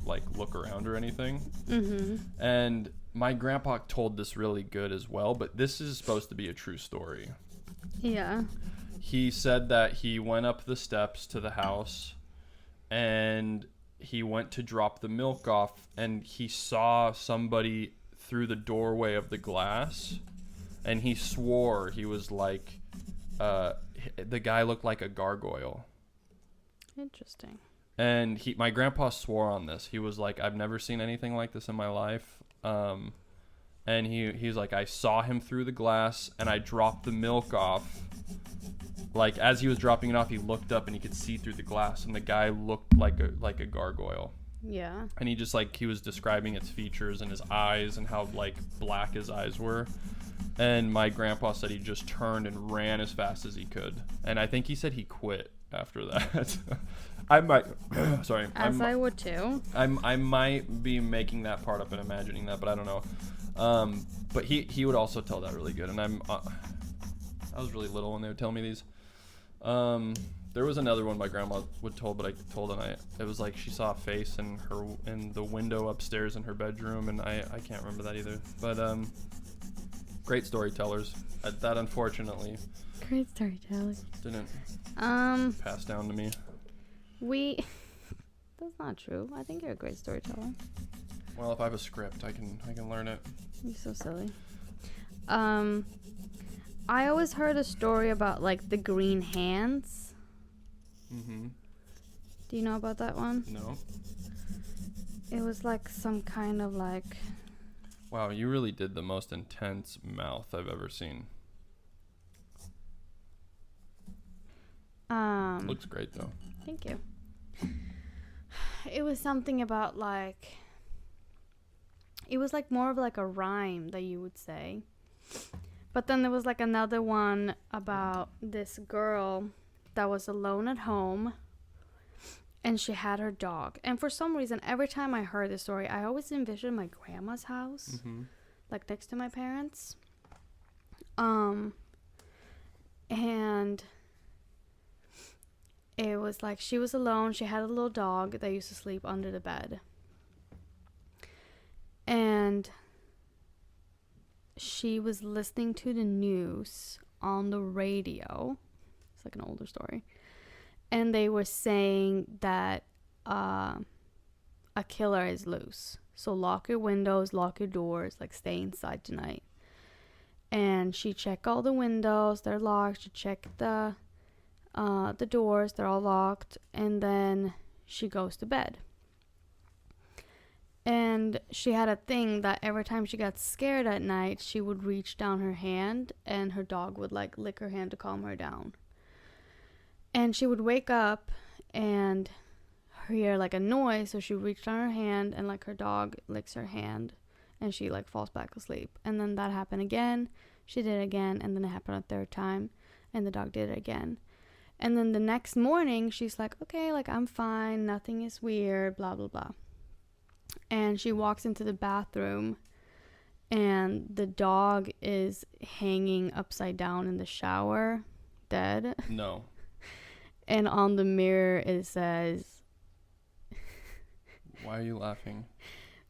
like look around or anything. Mm-hmm. And my grandpa told this really good as well, but this is supposed to be a true story. Yeah. He said that he went up the steps to the house, and he went to drop the milk off, and he saw somebody through the doorway of the glass, and he swore he was like, the guy looked like a gargoyle. Interesting. And my grandpa swore on this. He was like, I've never seen anything like this in my life. And he's like, I saw him through the glass, and I dropped the milk off. Like, as he was dropping it off, he looked up and he could see through the glass, and the guy looked like a gargoyle. Yeah. And he was describing its features and his eyes and how like black his eyes were. And my grandpa said he just turned and ran as fast as he could. And I think he said he quit after that. I might, sorry. I would too. I might be making that part up and imagining that, but I don't know. But he would also tell that really good. And I was really little when they would tell me these. There was another one my grandma would tell, but I told, and it was like she saw a face in the window upstairs in her bedroom, and I can't remember that either. But great storytellers. That unfortunately Great storyteller. didn't pass down to me. That's not true. I think you're a great storyteller. Well, if I have a script, I can learn it. You're so silly. I always heard a story about like the green hands. Mm-hmm. Do you know about that one? No. It was like some kind of like. Wow, you really did the most intense mouth I've ever seen. Looks great though. Thank you. It was something about like. It was like more of like a rhyme that you would say. But then there was like another one about this girl that was alone at home, and she had her dog. And for some reason, every time I heard this story, I always envisioned my grandma's house, Mm-hmm. like next to my parents. And it was like she was alone. She had a little dog that used to sleep under the bed. And she was listening to the news on the radio. It's like an older story. And they were saying that a killer is loose. So lock your windows, lock your doors, like stay inside tonight. And she checked all the windows, they're locked. She checked the doors, they're all locked. And then she goes to bed. And she had a thing that every time she got scared at night, she would reach down her hand and her dog would like lick her hand to calm her down. And she would wake up and hear like a noise, so she reached down her hand and like her dog licks her hand and she like falls back asleep. And then that happened again. She did it again, and then it happened a third time and the dog did it again. And then the next morning she's like, okay, like I'm fine, nothing is weird, blah blah blah. And she walks into the bathroom and the dog is hanging upside down in the shower, dead. No. And on the mirror it says... Why are you laughing?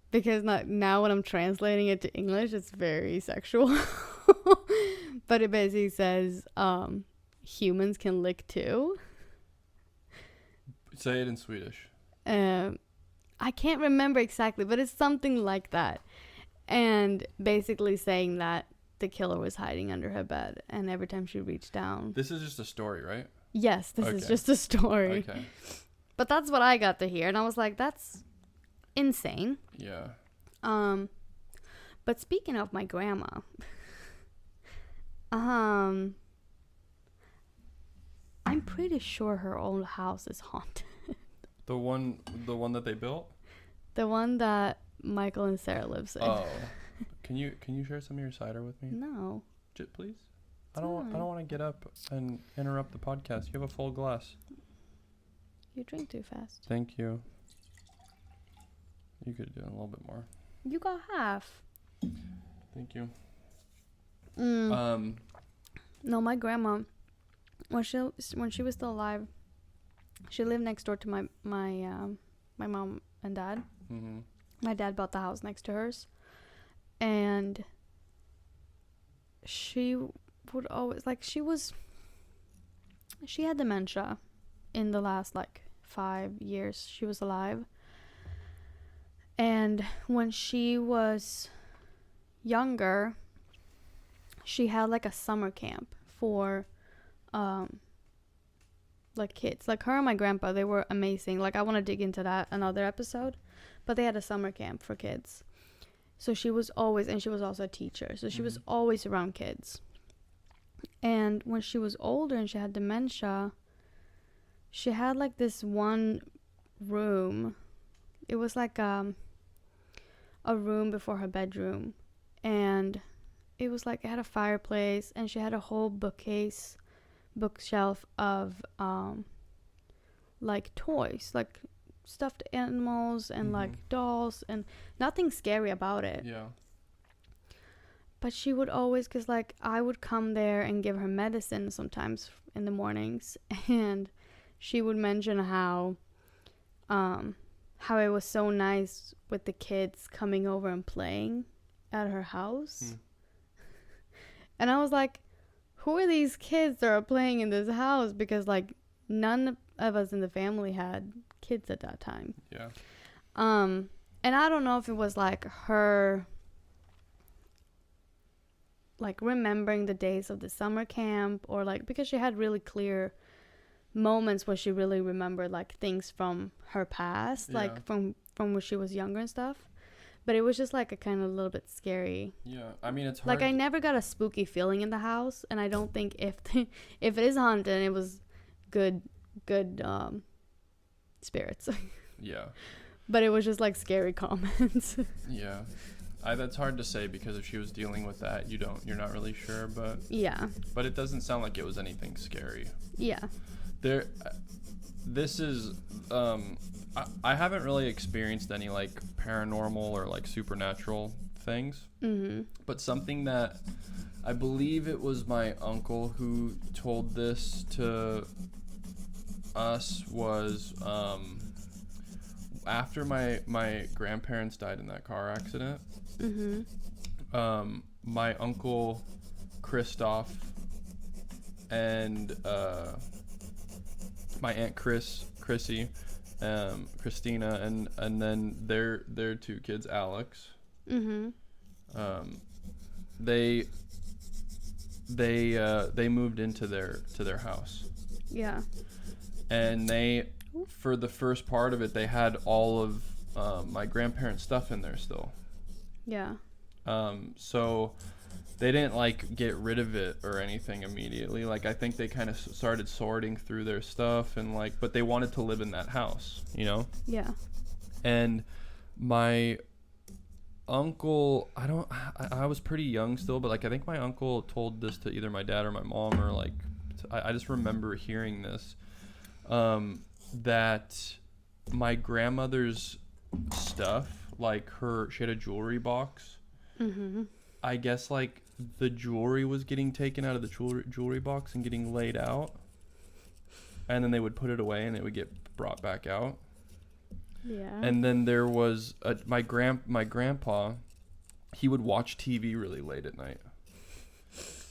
Because now when I'm translating it to English, it's very sexual. But it basically says, humans can lick too. Say it in Swedish. I can't remember exactly, but it's something like that. And basically saying that the killer was hiding under her bed, and every time she reached down... This is just a story, right? Yes, this is just a story. Okay. But that's what I got to hear, and I was like, that's insane. Yeah. But speaking of my grandma, I'm pretty sure her old house is haunted. The one that they built? The one that Michael and Sarah lives in. Oh. Can you share some of your cider with me? No. Please? I don't want to get up and interrupt the podcast. You have a full glass. You drink too fast. Thank you. You could do a little bit more. You got half. Thank you. No, my grandma, when she was still alive, she lived next door to my mom and dad. Mm-hmm. My dad bought the house next to hers, and she would always she had dementia in the last like 5 years she was alive. And when she was younger, she had like a summer camp for like kids. Like her and my grandpa, they were amazing. Like I want to dig into that another episode, but they had a summer camp for kids. So she was always, and she was also a teacher, so she was always around kids. And when she was older and she had dementia, she had like this one room. It was like a room before her bedroom, and it was like it had a fireplace, and she had a whole bookshelf of like toys, like stuffed animals and like dolls, and nothing scary about it. Yeah. But she would always, because like I would come there and give her medicine sometimes in the mornings, and she would mention how it was so nice with the kids coming over and playing at her house. And I was like, who are these kids that are playing in this house? Because like none of us in the family had kids at that time. Yeah. And I don't know if it was like her like remembering the days of the summer camp, or like because she had really clear moments where she really remembered like things from her past, like from when she was younger and stuff. But it was just like a kind of a little bit scary. Yeah, I mean, it's hard. Like I never got a spooky feeling in the house, and I don't think if it is haunted, it was good spirits. Yeah. But it was just like scary comments. Yeah. That's hard to say, because if she was dealing with that, you're not really sure, but yeah. But it doesn't sound like it was anything scary. Yeah. This is I haven't really experienced any like paranormal or like supernatural things. But something that I believe it was my uncle who told this to us was after my grandparents died in that car accident. My uncle Christoph and my aunt Chrissy, Christina, and then their two kids, Alex. They moved into their house. Yeah. And they, for the first part of it, they had all of my grandparents' stuff in there still. Yeah. So they didn't like get rid of it or anything immediately. Like I think they kind of started sorting through their stuff and like, but they wanted to live in that house, you know? Yeah. And my uncle, I was pretty young still, but like I think my uncle told this to either my dad or my mom, or like I just remember hearing this, that my grandmother's stuff, like she had a jewelry box. Mm-hmm. I guess like the jewelry was getting taken out of the jewelry box and getting laid out, and then they would put it away and it would get brought back out. Yeah. And then there was my grandpa, he would watch TV really late at night,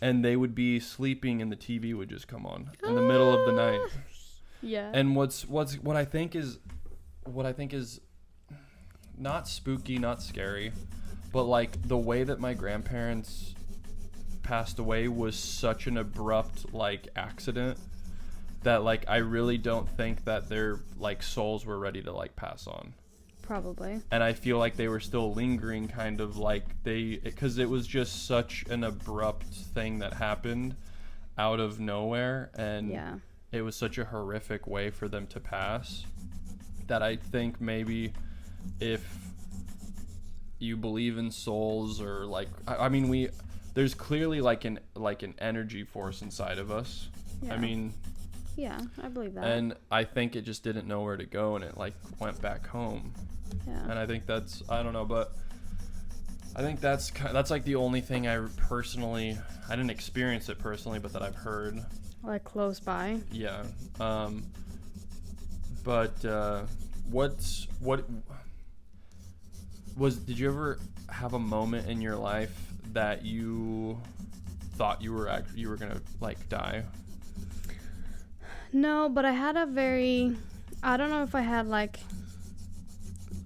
and they would be sleeping and the TV would just come on in the middle of the night. Yeah. And what I think is not spooky, not scary, but like the way that my grandparents passed away was such an abrupt like accident that like I really don't think that their like souls were ready to like pass on. Probably. And I feel like they were still lingering, kind of like because it was just such an abrupt thing that happened out of nowhere, and Yeah. it was such a horrific way for them to pass that I think maybe if you believe in souls, or like I mean there's clearly like an energy force inside of us. Yeah. I mean, Yeah, I believe that. and I think it just didn't know where to go, and it like went back home. Yeah. And I think that's, I don't know, but I think that's like the only thing I didn't experience it personally, but that I've heard. Like close by. Yeah. But did you ever have a moment in your life that you thought you were gonna like die? No, but I had I don't know if I had like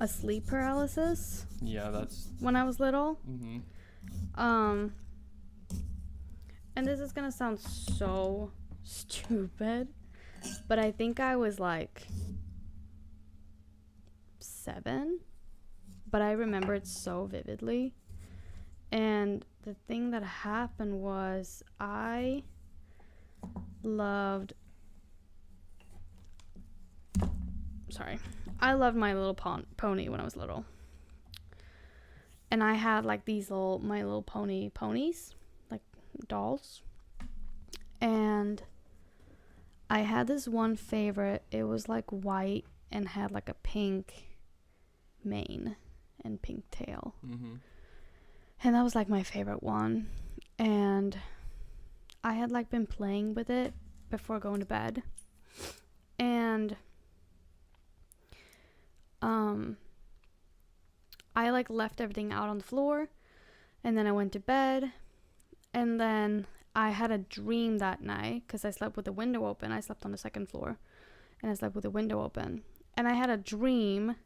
a sleep paralysis Yeah, that's. when I was little. Mm-hmm. And this is gonna sound so stupid, but I think I was like 7, but I remember it so vividly. And the thing that happened was I loved My Little Pony when I was little. And I had like these My Little Pony ponies, like dolls. And I had this one favorite. It was like white and had like a pink mane and pink tail. Mm-hmm. And that was like my favorite one. And I had like been playing with it before going to bed. And I like left everything out on the floor, and then I went to bed, and then I had a dream that night because I slept with the window open. I slept on the second floor, and I slept with the window open. And I had a dream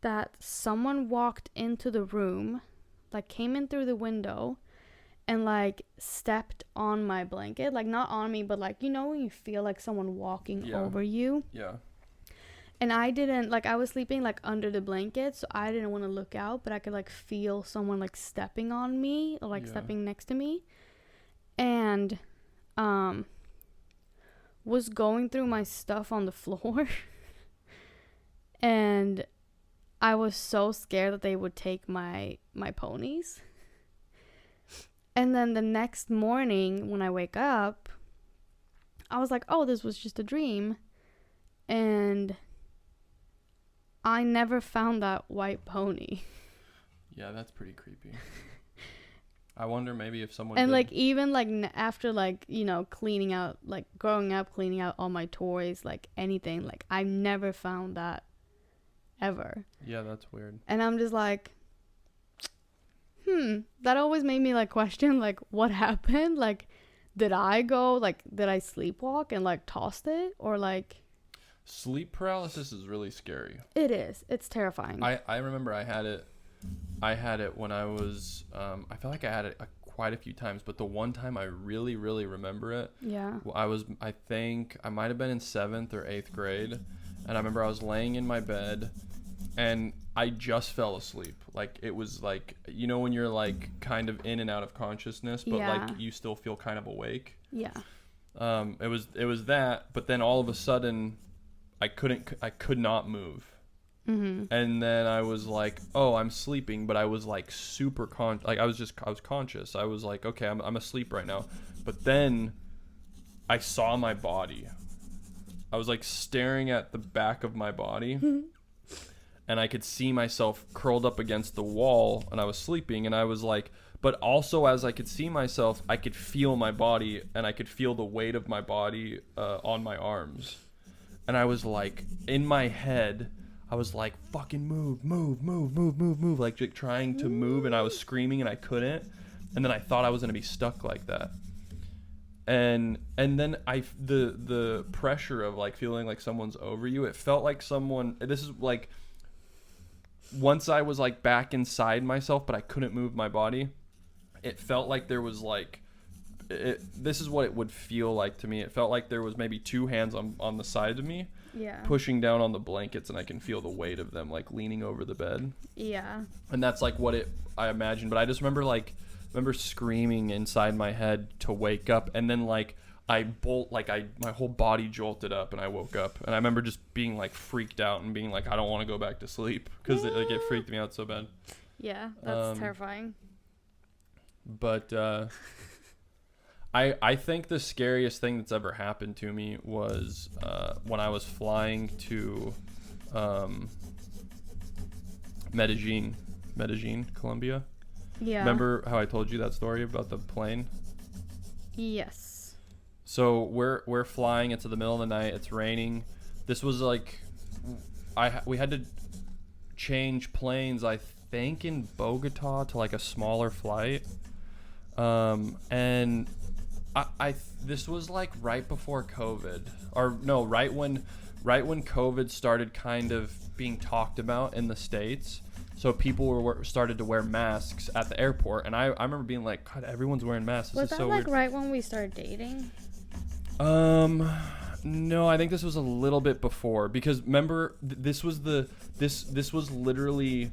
that someone walked into the room, like came in through the window, and like stepped on my blanket, like not on me, but like, you know when you feel like someone walking over you? Yeah. And I didn't, like, I was sleeping like under the blanket, so I didn't want to look out, but I could like feel someone like stepping on me, or like stepping next to me. And was going through my stuff on the floor. And I was so scared that they would take my ponies. And then the next morning when I wake up, I was like, oh, this was just a dream. And I never found that white pony. Yeah, that's pretty creepy. I wonder maybe if someone And did. like even like after like, you know, cleaning out, like growing up, cleaning out all my toys, like anything, like I never found that ever. Yeah, that's weird. And I'm just like, that always made me like question like what happened? Like did I sleepwalk and like tossed it, or like Sleep paralysis is really scary. it is. It's terrifying. I remember I had it when I was I feel like I had it quite a few times, but the one time I really remember it, yeah. I think I might have been in 7th or 8th grade, and I remember I was laying in my bed and I just fell asleep. Like, it was like, you know, when you're like kind of in and out of consciousness, but Yeah. like you still feel kind of awake. Yeah. It was that, but then all of a sudden I could not move. Mm-hmm. And then I was like, oh, I'm sleeping, but I was like super I was conscious. I was like, okay, I'm asleep right now. But then I saw my body. I was like staring at the back of my body. And I could see myself curled up against the wall, and I was sleeping, and I was like, but also as I could see myself, I could feel my body, and I could feel the weight of my body on my arms. And I was like, in my head, I was like, fucking move, like trying to move, and I was screaming and I couldn't. And then I thought I was gonna be stuck like that. And then the pressure of like feeling like someone's over you, it felt like someone, this is like, once I was like back inside myself, but I couldn't move my body, it felt like there was like, this is what it would feel like to me. It felt like there was maybe two hands on the side of me, Yeah. pushing down on the blankets, and I can feel the weight of them like leaning over the bed. Yeah. And that's like what I imagined. But I just remember screaming inside my head to wake up, and then like my whole body jolted up, and I woke up, and I remember just being like freaked out and being like, I don't want to go back to sleep, because it freaked me out so bad. Yeah, that's terrifying. But I think the scariest thing that's ever happened to me was when I was flying to Medellin, Colombia. Yeah. Remember how I told you that story about the plane? Yes. So we're flying. It's in the middle of the night. It's raining. This was like, we had to change planes, I think, in Bogota to like a smaller flight. And this was like right before COVID, or no, right when COVID started kind of being talked about in the States. So people started to wear masks at the airport, and I remember being like, God, everyone's wearing masks. This Was is that so like weird. right when we started dating? No, I think this was a little bit before, because remember this was literally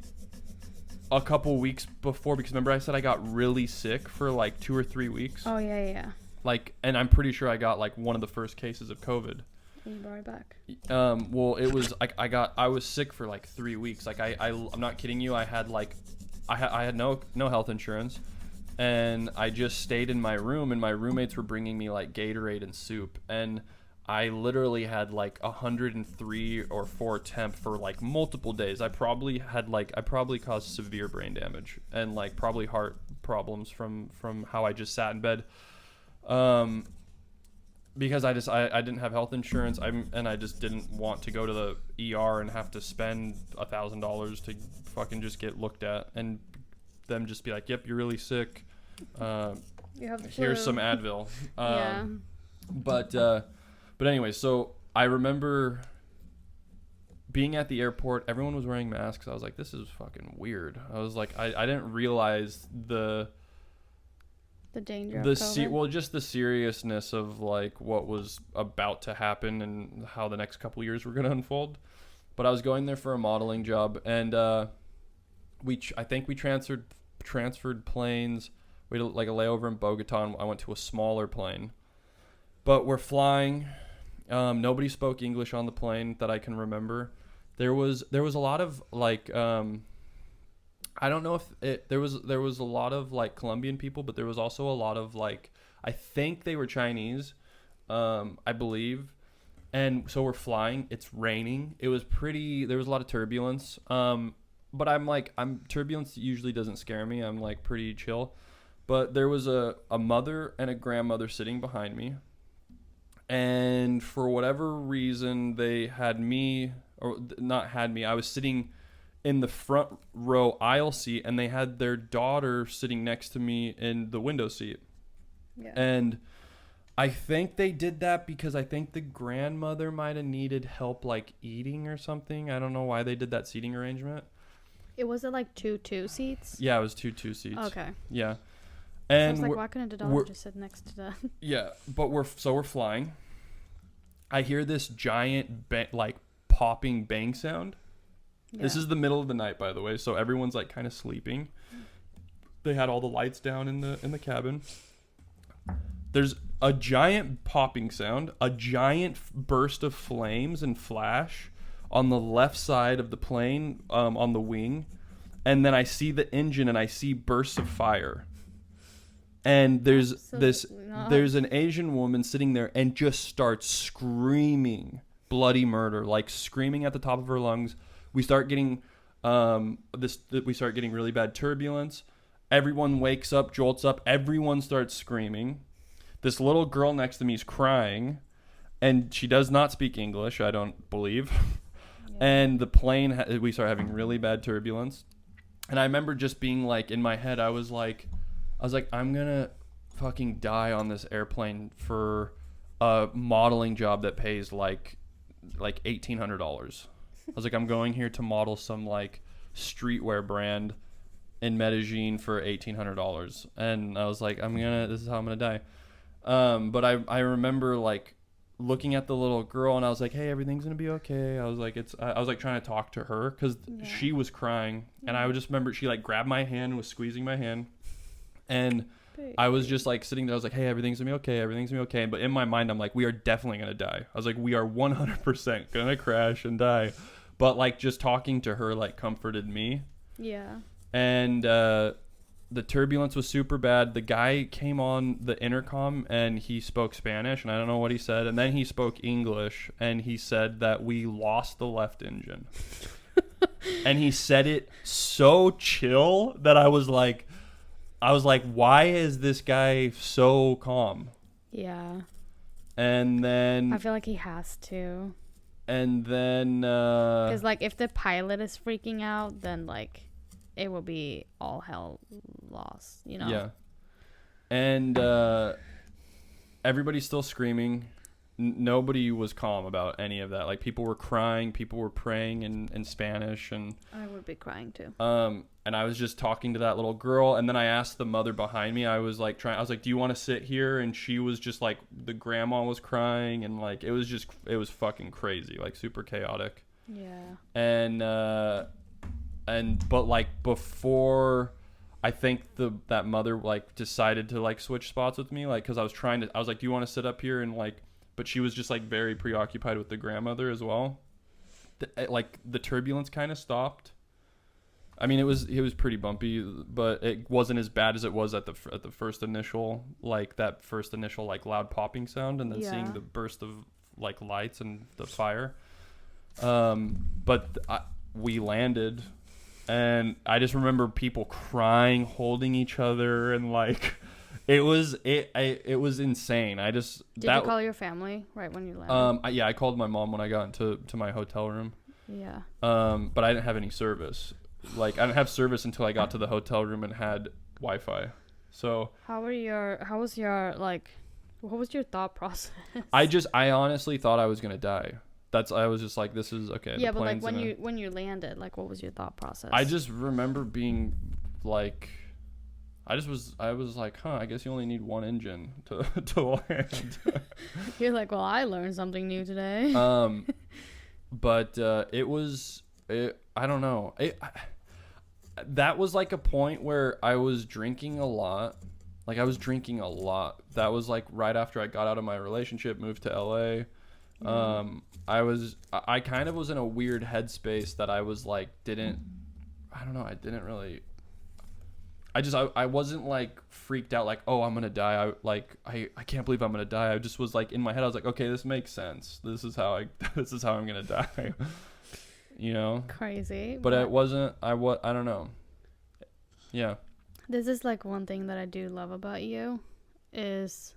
a couple weeks before, because remember I said I got really sick for like 2 or 3 weeks. Oh yeah. Like, and I'm pretty sure I got like one of the first cases of COVID. And you brought it back. Well, it was like I was sick for like 3 weeks. Like I'm not kidding you. I had no health insurance, and I just stayed in my room, and my roommates were bringing me like Gatorade and soup, and I literally had like 103 or 4 temp for like multiple days. I probably caused severe brain damage and like probably heart problems from how I just sat in bed. Because I didn't have health insurance, and I just didn't want to go to the ER and have to spend $1,000 to fucking just get looked at, and them just be like, "Yep, you're really sick. You have the Here's flu." some Advil." Yeah. But anyway, so I remember being at the airport. Everyone was wearing masks. I was like, "This is fucking weird." I was like, I didn't realize the danger of COVID. just the seriousness of like what was about to happen and how the next couple years were going to unfold. But I was going there for a modeling job, and I think we transferred planes. We had like a layover in Bogota, and I went to a smaller plane. But we're flying. Nobody spoke English on the plane that I can remember. There was a lot of like I don't know if there was a lot of like Colombian people, but there was also a lot of like, I think they were Chinese, I believe. And so we're flying, it's raining. There was a lot of turbulence. But turbulence usually doesn't scare me. I'm like pretty chill. But there was a mother and a grandmother sitting behind me. And for whatever reason, they had me, or not had me. I was sitting in the front row aisle seat, and they had their daughter sitting next to me in the window seat. Yeah. And I think they did that because I think the grandmother might have needed help like eating or something. I don't know why they did that seating arrangement. Was it like two seats? Yeah, it was two seats. Okay. Yeah. So I And was like, why couldn't the daughter just sit next to the... Yeah, but we're flying. I hear this giant like popping bang sound. This is the middle of the night, by the way, so everyone's like kind of sleeping. They had all the lights down in the cabin. There's a giant popping sound, a giant burst of flames and flash on the left side of the plane, on the wing, and then I see the engine and I see bursts of fire. And there's an Asian woman sitting there and just starts screaming bloody murder, like screaming at the top of her lungs. We start getting really bad turbulence. Everyone wakes up, jolts up. Everyone starts screaming. This little girl next to me is crying, and she does not speak English, I don't believe. Yeah. And the plane, we start having really bad turbulence. And I remember just being like, in my head, I was like, I'm gonna fucking die on this airplane for a modeling job that pays like $1,800. I was like, I'm going here to model some like streetwear brand in Medellin for $1,800, and I was like, this is how I'm gonna die. But I remember like looking at the little girl, and I was like, hey, everything's gonna be okay. I was like, I was like trying to talk to her because she was crying, and I just remember she like grabbed my hand and was squeezing my hand, and I was just like sitting there. I was like, hey, everything's gonna be okay. Everything's gonna be okay. But in my mind, I'm like, we are definitely gonna die. I was like, we are 100% gonna crash and die. But like just talking to her like comforted me. Yeah. And the turbulence was super bad. The guy came on the intercom and he spoke Spanish, and I don't know what he said. And then he spoke English, and he said that we lost the left engine. And he said it so chill that I was like, why is this guy so calm? Yeah. And then I feel like he has to. And then because like if the pilot is freaking out, then like it will be all hell lost, you know? Yeah. And everybody's still screaming. Nobody was calm about any of that. Like people were crying, people were praying in Spanish, and I would be crying too. And I was just talking to that little girl, and then I asked the mother behind me. I was like, do you want to sit here? And she was just like, the grandma was crying, and like it was fucking crazy, like super chaotic. Yeah. But like before, I think that mother like decided to like switch spots with me, like because I was like, do you want to sit up here? And like, but she was just like very preoccupied with the grandmother as well. Like the turbulence kind of stopped. I mean, it was pretty bumpy, but it wasn't as bad as it was at the first initial like loud popping sound, and then seeing the burst of like lights and the fire. But we landed, and I just remember people crying, holding each other, and like it was insane. Did you call your family right when you landed? I called my mom when I got into my hotel room. Yeah. But I didn't have any service. Like I didn't have service until I got to the hotel room and had Wi-Fi. So what was your thought process? I honestly thought I was gonna die. I was just like, this is okay. Yeah, but like when you landed, like what was your thought process? I just remember being like, I was like, I guess you only need one engine to land. You're like, well, I learned something new today. But I don't know. That was like a point where I was drinking a lot. Like I was drinking a lot. That was like right after I got out of my relationship, moved to LA. I kind of was in a weird headspace that I was like, I wasn't like freaked out like, oh, I'm gonna die. I can't believe I'm gonna die. I just was like in my head, I was like, okay, this makes sense. This is how I'm gonna die. You know? Crazy. But it wasn't. I don't know. Yeah. This is like one thing that I do love about you is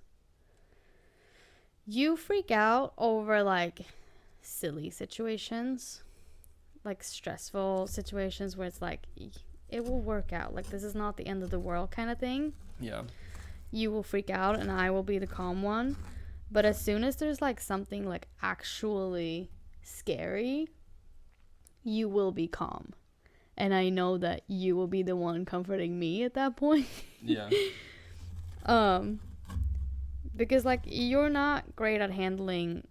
you freak out over like silly situations, like stressful situations where it's like it will work out. Like this is not the end of the world kind of thing. Yeah. You will freak out and I will be the calm one. But as soon as there's like something like actually scary, you will be calm. And I know that you will be the one comforting me at that point. Yeah. Because like you're not great at handling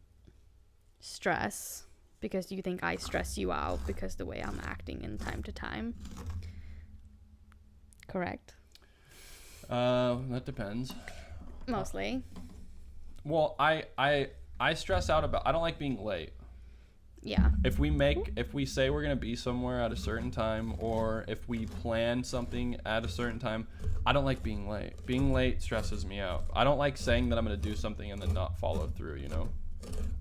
stress because you think I stress you out because the way I'm acting in time to time. Correct? That depends. Mostly. Well, I stress out about, I don't like being late. Yeah. If we say we're going to be somewhere at a certain time, or if we plan something at a certain time, I don't like being late. Being late stresses me out. I don't like saying that I'm going to do something and then not follow through, you know?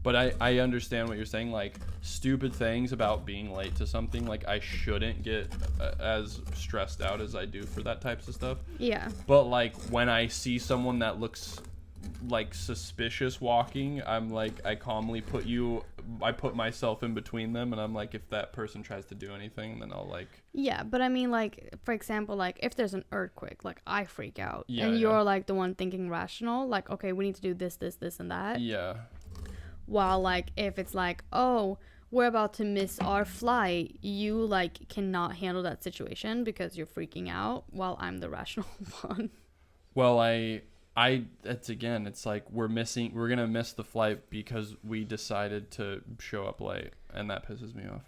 But I understand what you're saying, like stupid things about being late to something. Like I shouldn't get as stressed out as I do for that types of stuff. Yeah. But like when I see someone that looks like suspicious walking, I'm like, I calmly put myself in between them, and I'm like, if that person tries to do anything, then I'll like. Yeah, but I mean, like, for example, like if there's an earthquake, like I freak out, Yeah, and you're yeah. like the one thinking rational, like, okay, we need to do this, and that. Yeah. While like if it's like, oh, we're about to miss our flight, you like cannot handle that situation because you're freaking out, while I'm the rational one. Well, it's like we're gonna miss the flight because we decided to show up late, and that pisses me off.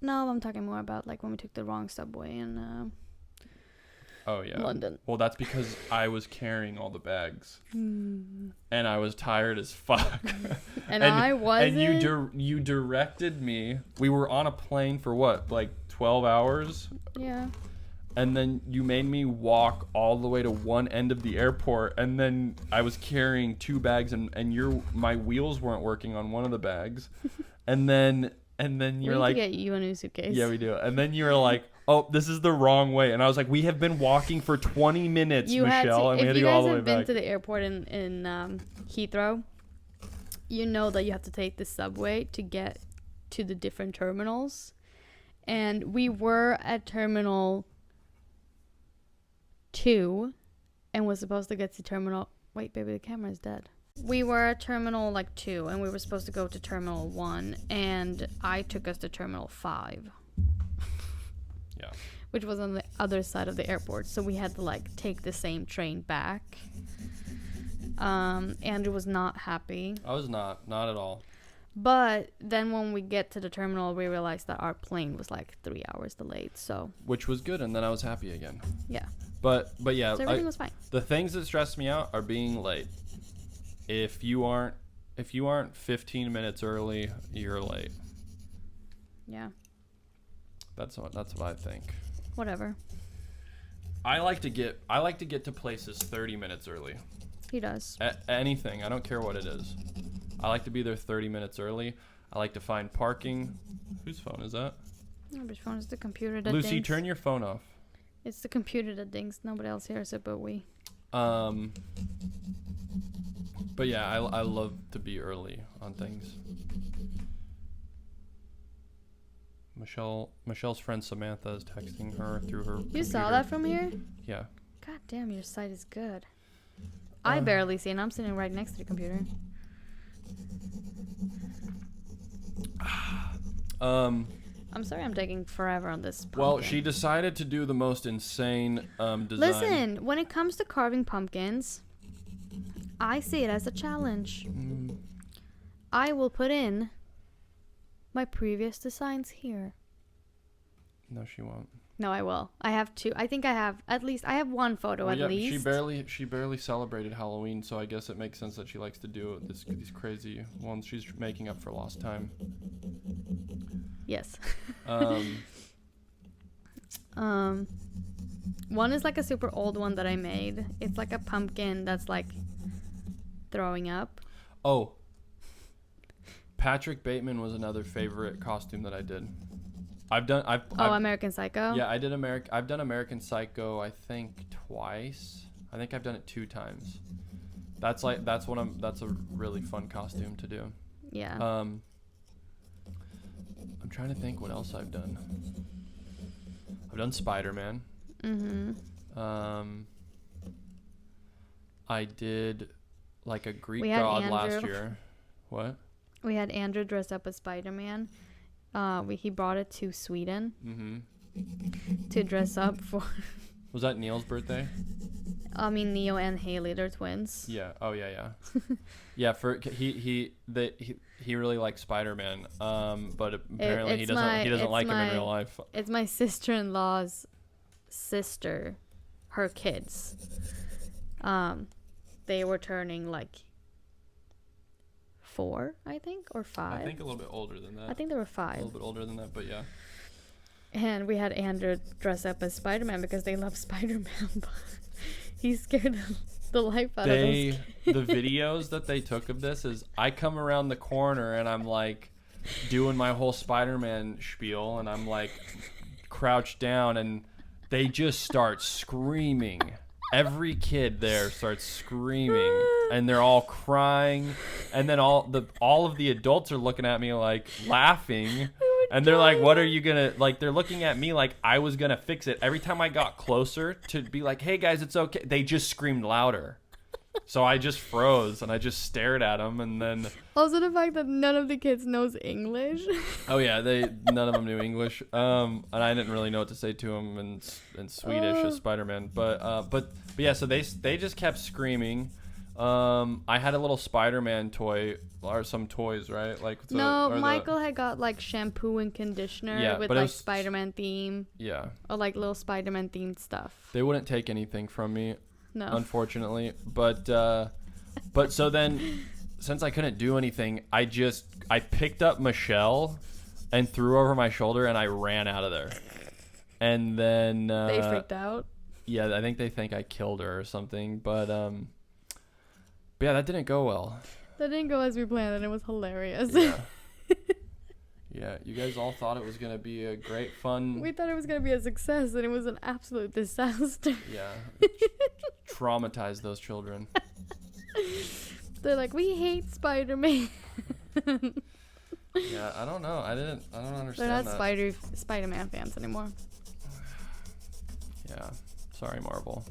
No, I'm talking more about like when we took the wrong subway in Oh yeah. London. Well, that's because I was carrying all the bags, and I was tired as fuck. And I wasn't. And you directed me. We were on a plane for what, like 12 hours? Yeah. And then you made me walk all the way to one end of the airport, and then I was carrying 2 bags, and my wheels weren't working on one of the bags, and then you're like, we need to get you a new suitcase. yeah, we do. And then you're like, oh, this is the wrong way, and I was like, we have been walking for 20 minutes, Michelle, and we had to go all the way back. If you guys have been to the airport in Heathrow, you know that you have to take the subway to get to the different terminals, and we were at Terminal 2 and was supposed to get to terminal. Wait, baby, the camera's dead. We were at Terminal like 2 and we were supposed to go to Terminal 1, and I took us to Terminal 5. Yeah. Which was on the other side of the airport, so we had to like take the same train back. Andrew was not happy. I was not at all. But then when we get to the terminal, we realized that our plane was like 3 hours delayed. So, which was good, and then I was happy again. Yeah. But yeah, so everything was fine. The things that stress me out are being late. If you aren't 15 minutes early, you're late. Yeah. That's what I think. Whatever. I like to get to places 30 minutes early. He does. Anything. I don't care what it is. I like to be there 30 minutes early. I like to find parking. Whose phone is that? Which phone is the computer that Lucy, dings? turn your phone off. It's the computer that dings. Nobody else hears it but we. But yeah, I love to be early on things. Michelle's friend Samantha is texting her through her computer. You saw that from here? Yeah. God damn, your sight is good. I barely see, and I'm sitting right next to the computer. I'm sorry I'm taking forever on this pumpkin. Well, she decided to do the most insane design. Listen, when it comes to carving pumpkins, I see it as a challenge. I will put in my previous designs here. No, she won't. No, I will. I have two. I think I have one photo at least. She barely celebrated Halloween, so I guess it makes sense that she likes to do these crazy ones. She's making up for lost time. Yes. One is like a super old one that I made. It's like a pumpkin that's like throwing up. Oh. Patrick Bateman was another favorite costume that I did. I've American Psycho? Yeah, I've done American Psycho I think twice. I think I've done it 2 times. That's a really fun costume to do. Yeah. I'm trying to think what else I've done. I've done Spider-Man. I did like a Greek god last year. What? We had Andrew dressed up as Spider-Man. He brought it to Sweden to dress up for Was that Neil's birthday? I mean, Neo and Haley, they're twins. Yeah. Oh yeah. Yeah. He really likes Spider-Man. But apparently he doesn't like him in real life. It's my sister-in-law's sister, her kids. They were turning like 4, I think, or 5. I think a little bit older than that. I think they were 5. A little bit older than that, but yeah. And we had Andrew dress up as Spider-Man because they love Spider-Man. But he scared the life out of those kids. The videos that they took of this is I come around the corner and I'm like doing my whole Spider-Man spiel and I'm like crouched down and they just start screaming. Every kid there starts screaming and they're all crying, and then all of the adults are looking at me like laughing, and they're like, what are you gonna, like, they're looking at me like I was gonna fix it. Every time I got closer to be like, hey guys, it's okay, they just screamed louder. So I just froze and I just stared at them, and then also the fact that none of the kids knows English. Oh yeah, none of them knew English, and I didn't really know what to say to them in Swedish as Spider-Man, but yeah, so they just kept screaming. I had a little Spider-Man toy, or some toys, right? Like Michael had got like shampoo and conditioner with like Spider-Man theme. Yeah. Or like little Spider-Man themed stuff. They wouldn't take anything from me. No. Unfortunately, but so then, since I couldn't do anything, I picked up Michelle and threw over my shoulder and I ran out of there. And then they freaked out. Yeah, I think they think I killed her or something. But yeah, that didn't go well. That didn't go as we planned, and it was hilarious. Yeah. Yeah, you guys all thought it was going to be a great fun... We thought it was going to be a success, and it was an absolute disaster. Yeah. Traumatized those children. They're like, we hate Spider-Man. Yeah, I don't know. I don't understand that. They're not Spider-Man fans anymore. Yeah. Sorry, Marvel.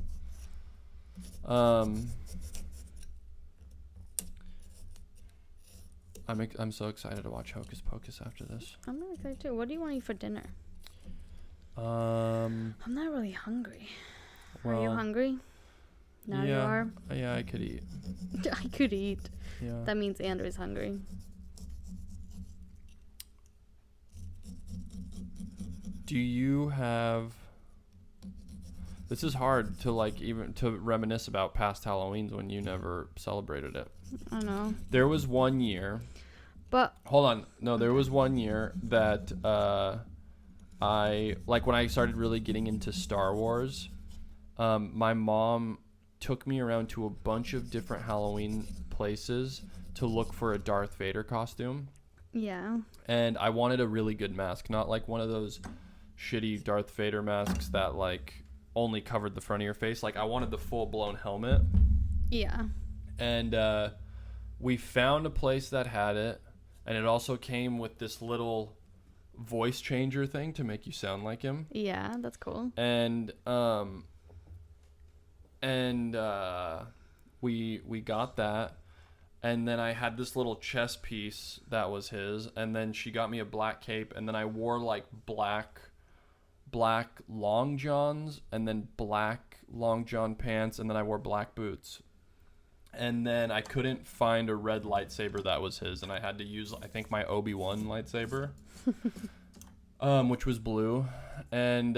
I'm so excited to watch Hocus Pocus after this. I'm really excited too. What do you want to eat for dinner? I'm not really hungry. Well, are you hungry? Now you are? Yeah, I could eat. I could eat. Yeah. That means Andrew's hungry. Do you have... This is hard to even to reminisce about past Halloweens when you never celebrated it. I know. There was one year... But... Hold on. No, there was one year that when I started really getting into Star Wars, my mom took me around to a bunch of different Halloween places to look for a Darth Vader costume. Yeah. And I wanted a really good mask, not like one of those shitty Darth Vader masks that only covered the front of your face. Like I wanted the full-blown helmet. Yeah. And we found a place that had it, and it also came with this little voice changer thing to make you sound like him. Yeah, that's cool. And we got that, and then I had this little chest piece that was his, and then she got me a black cape, and then I wore black long johns, and then black long john pants, and then I wore black boots. And then I couldn't find a red lightsaber that was his, and I had to use, I think, my Obi-Wan lightsaber, which was blue. And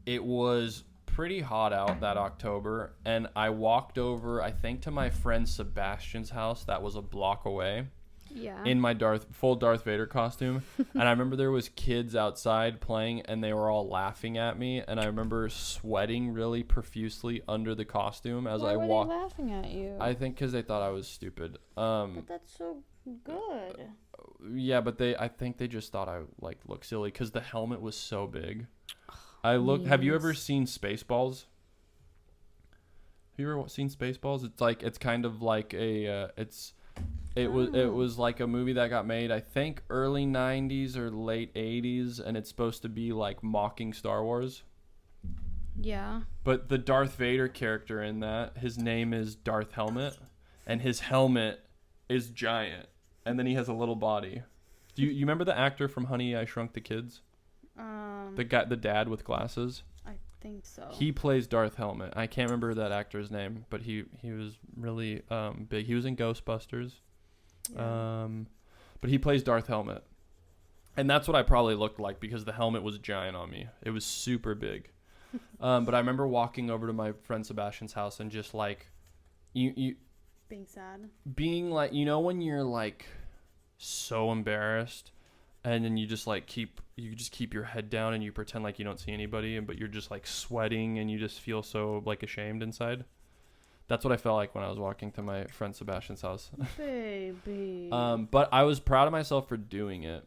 it was pretty hot out that October, and I walked over, I think, to my friend Sebastian's house that was a block away. Yeah. In my full Darth Vader costume. And I remember there was kids outside playing, and they were all laughing at me, and I remember sweating really profusely under the costume as I walked. Why were they laughing at you? I think because they thought I was stupid. But that's so good. Yeah, but I think they just thought I looked silly because the helmet was so big. Have you ever seen Spaceballs? Have you ever seen Spaceballs? It's kind of like a It was like a movie that got made, I think, early 90s or late 80s, and it's supposed to be mocking Star Wars. Yeah. But the Darth Vader character in that, his name is Darth Helmet, and his helmet is giant, and then he has a little body. Do you remember the actor from Honey, I Shrunk the Kids? The dad with glasses. think so. He plays Darth Helmet. I can't remember that actor's name, but he was really big. He was in Ghostbusters. Yeah. But he plays Darth Helmet. And that's what I probably looked like because the helmet was giant on me. It was super big. But I remember walking over to my friend Sebastian's house and just like you Being sad. being like, you know, when you're like so embarrassed and then you just keep your head down and you pretend like you don't see anybody, but you're just like sweating and you just feel so like ashamed inside. That's what I felt like when I was walking to my friend Sebastian's house. Baby. But I was proud of myself for doing it.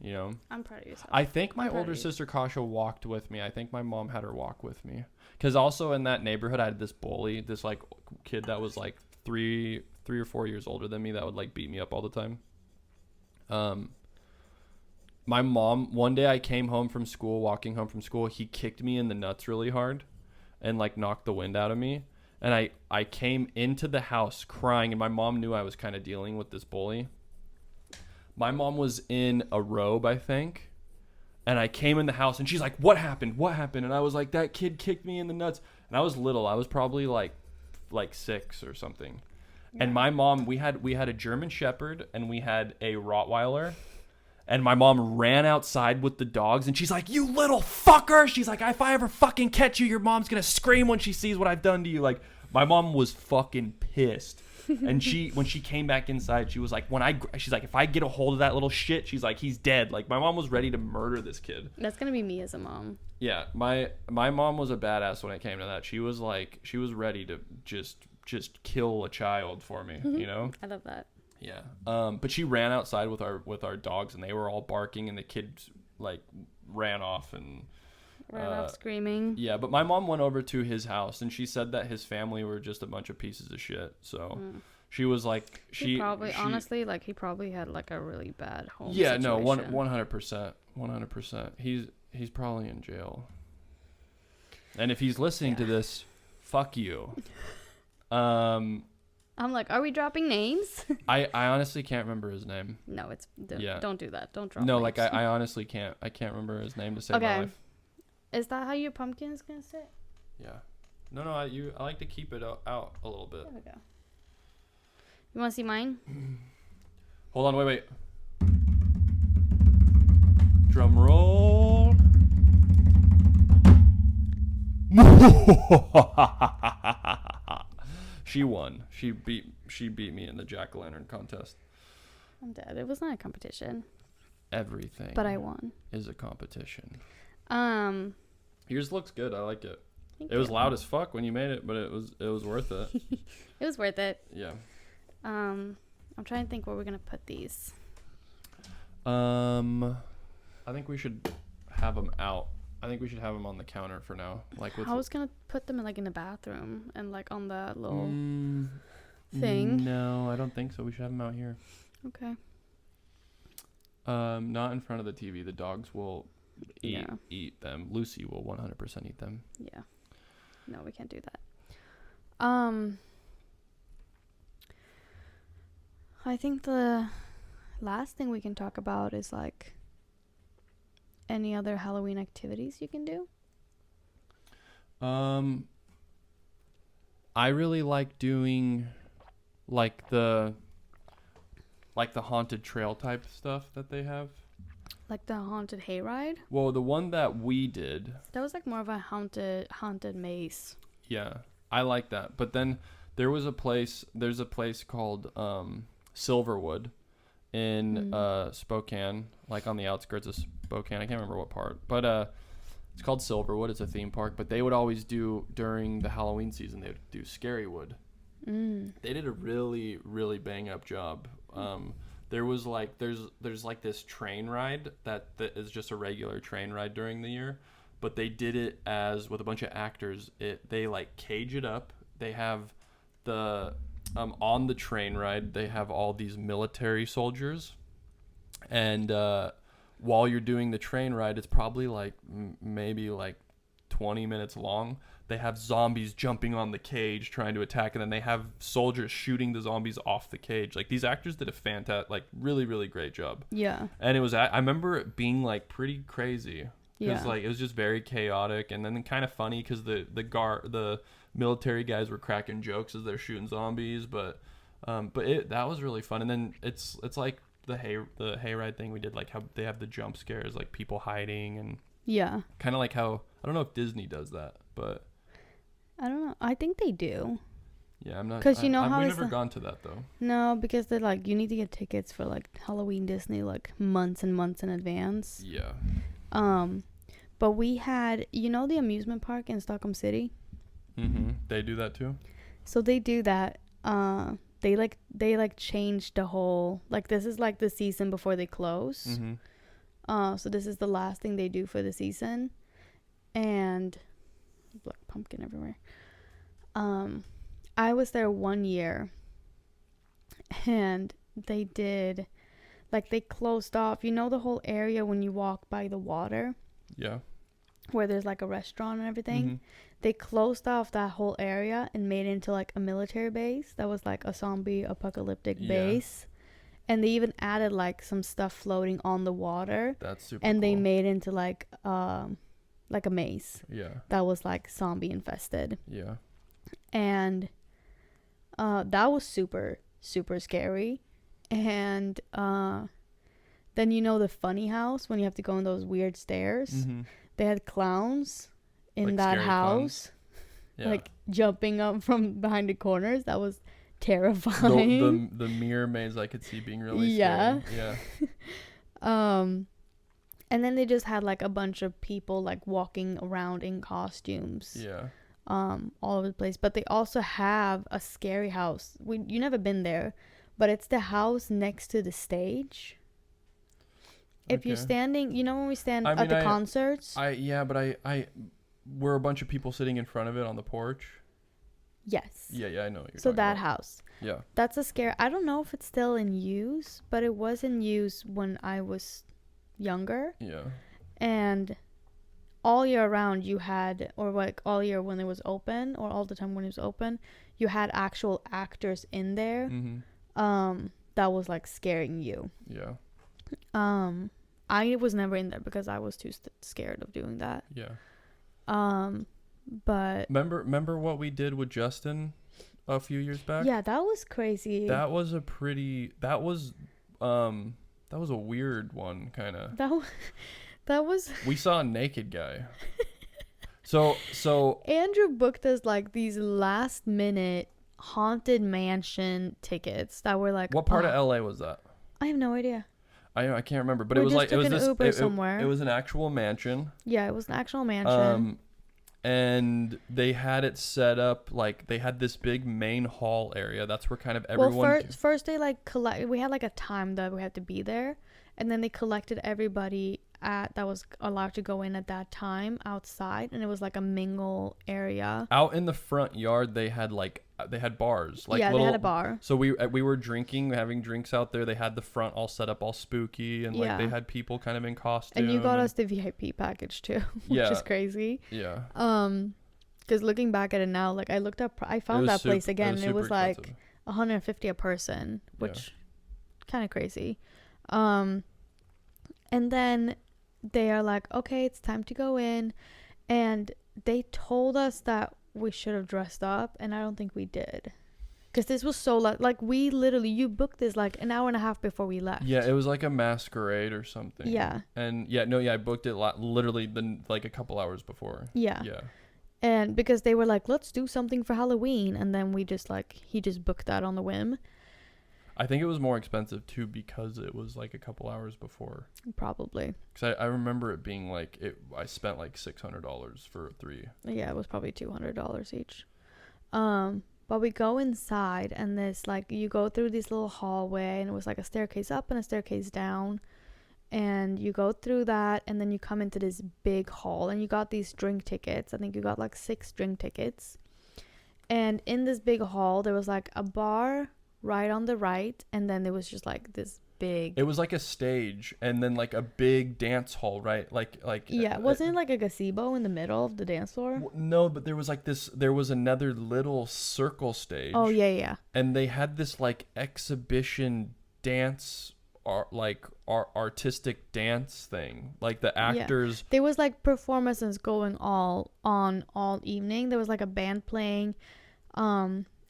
You know, I'm proud of yourself. I think my older sister Kasha walked with me. I think my mom had her walk with me. Because also in that neighborhood, I had this bully, this like kid that was like three or 4 years older than me that would like beat me up all the time. My mom, one day I came home from school, walking home from school, he kicked me in the nuts really hard and like knocked the wind out of me. And I came into the house crying, and my mom knew I was kind of dealing with this bully. My mom was in a robe, I think, and I came in the house, and she's like, "What happened? What happened?" And I was like, "That kid kicked me in the nuts." And I was little. I was probably like 6 or something. Yeah. And my mom, we had a German Shepherd, and we had a Rottweiler. And my mom ran outside with the dogs, and she's like, "You little fucker!" She's like, "If I ever fucking catch you, your mom's gonna scream when she sees what I've done to you." Like, my mom was fucking pissed. And when she came back inside, she was like, she's like, "If I get a hold of that little shit," she's like, "he's dead." Like, my mom was ready to murder this kid. That's gonna be me as a mom. Yeah, my mom was a badass when it came to that. She was ready to just kill a child for me, you know? I love that. Yeah. But she ran outside with our dogs, and they were all barking, and the kids like ran off and ran off screaming. Yeah, but my mom went over to his house, and she said that his family were just a bunch of pieces of shit. So she was like, he probably had like a really bad home. Yeah, situation. no, 100%. He's probably in jail. And if he's listening to this, fuck you. I'm like, are we dropping names? I honestly can't remember his name. No, don't do that. Don't drop. No, names. like I honestly can't. I can't remember his name to save my life. Is that how your pumpkin is gonna sit? Yeah. No. I like to keep it out a little bit. There we go. You want to see mine? Hold on. Wait. Drum roll. She won. She beat me in the jack-o'-lantern contest. I'm dead. It was not a competition. Everything. But I won. Is a competition. Yours looks good. I like it. Thank it was you. loud as fuck when you made it, but it was worth it. It was worth it. Yeah. I'm trying to think where we're gonna put these. I think we should have them out. I think we should have them on the counter for now. Like, I was gonna put them in the bathroom and like on the little thing. No, I don't think so. We should have them out here. Okay. Not in front of the TV. The dogs will eat them. Lucy will 100% eat them. Yeah. No, we can't do that. I think the last thing we can talk about is like any other Halloween activities you can do. I really like doing like the haunted trail type stuff that they have. Like the haunted hayride? Well, the one that we did. That was like more of a haunted maze. Yeah, I like that. But then there's a place called Silverwood in Spokane, like on the outskirts of Spokane. I can't remember what part, but it's called Silverwood. It's a theme park, but they would always do during the Halloween season. They would do Scarywood. They did a really, really bang up job. There was like there's like this train ride that is just a regular train ride during the year, but they did it as with a bunch of actors. They like cage it up. They have the on the train ride, they have all these military soldiers, and while you're doing the train ride, it's probably like maybe like 20 minutes long. They have zombies jumping on the cage trying to attack, and then they have soldiers shooting the zombies off the cage. Like, these actors did a fantastic, like, really, really great job. Yeah. And it was, I remember it being like pretty crazy. Because like it was just very chaotic, and then kind of funny because the military guys were cracking jokes as they're shooting zombies, but that was really fun. And then it's like the hayride thing we did, like how they have the jump scares, like people hiding, and kind of like how I don't know if Disney does that, but I don't know. I think they do. Yeah, I'm not. Because you know how we've never gone to that though. No, because they're like you need to get tickets for like Halloween Disney like months and months in advance. Yeah. But we had, you know, the amusement park in Stockholm City. They do that too. So they do that. They changed the whole, like, this is like the season before they close. So this is the last thing they do for the season, and look, pumpkin everywhere. I was there 1 year, and they did, like, they closed off, you know, the whole area when you walk by the water. Yeah. Where there's like a restaurant and everything. They closed off that whole area and made it into like a military base that was like a zombie apocalyptic base. And they even added like some stuff floating on the water. That's super and cool. They made it into like a maze. Yeah. That was like zombie infested. Yeah. And that was super, super scary. And then, you know, the funny house when you have to go on those weird stairs. They had clowns in like that house, like jumping up from behind the corners. That was terrifying. The mirror maze I could see being really scary. Yeah. And then they just had like a bunch of people like walking around in costumes. Yeah. All over the place. But they also have a scary house. You never been there, but it's the house next to the stage. If you're standing, you know when we stand at the concerts? Were a bunch of people sitting in front of it on the porch? Yes. Yeah, I know what you're So talking that about. house. Yeah. That's a scare. I don't know if it's still in use, but it was in use when I was younger. Yeah. And all year round you had, or like all year when it was open, or all the time when it was open, you had actual actors in there. That was like scaring you. Yeah. I was never in there because I was too scared of doing that. Yeah. But remember what we did with Justin a few years back? Yeah, that was crazy. That was a weird one, kind of. That was we saw a naked guy. So Andrew booked us like these last minute haunted mansion tickets that were like, what part of LA was that? I have no idea. I can't remember, but it was like it was an actual mansion. Yeah, it was an actual mansion. And they had it set up like they had this big main hall area. That's where kind of everyone. Well, first they like we had like a time that we had to be there, and then they collected everybody that was allowed to go in at that time outside, and it was like a mingle area. Out in the front yard, they had bars. Like they had a bar. So we were having drinks out there. They had the front all set up all spooky, and like they had people kind of in costume. And you got us the VIP package too, which is crazy. Yeah. Because looking back at it now, like I found that place again, and it was like $150 a person, which kind of crazy. And then they are like, okay, it's time to go in, and they told us that we should have dressed up, and I don't think we did, because this was so like we literally, you booked this like an hour and a half before we left. Yeah, it was like a masquerade or something. Yeah. And I booked it literally like a couple hours before. Yeah. Yeah. And because they were like, let's do something for Halloween, and then he just booked that on the whim. I think it was more expensive too because it was like a couple hours before. Probably. Because I remember it being like I spent like $600 for 3. Yeah, it was probably $200 each. But we go inside, and this like you go through this little hallway, and it was like a staircase up and a staircase down, and you go through that, and then you come into this big hall, and you got these drink tickets. I think you got like 6 drink tickets. And in this big hall, there was like a bar right on the right, and then there was just like this big, it was like a stage, and then like a big dance hall, right? Like wasn't it like a gazebo in the middle of the dance floor? No, but there was another little circle stage. Oh yeah. And they had this like exhibition dance artistic dance thing. Like the actors. There was like performances going all evening. There was like a band playing.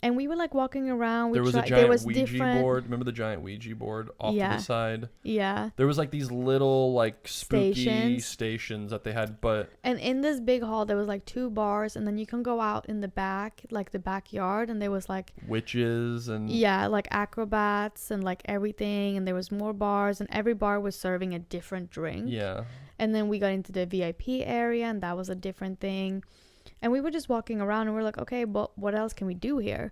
And we were like walking around. There was a giant Ouija board. Remember the giant Ouija board off to the side? Yeah. There was like these little like spooky stations that they had, and in this big hall there was like 2 bars, and then you can go out in the back, like the backyard, and there was like witches and like acrobats and like everything, and there was more bars, and every bar was serving a different drink. Yeah. And then we got into the VIP area, and that was a different thing. And we were just walking around, and we're like, okay, but what else can we do here?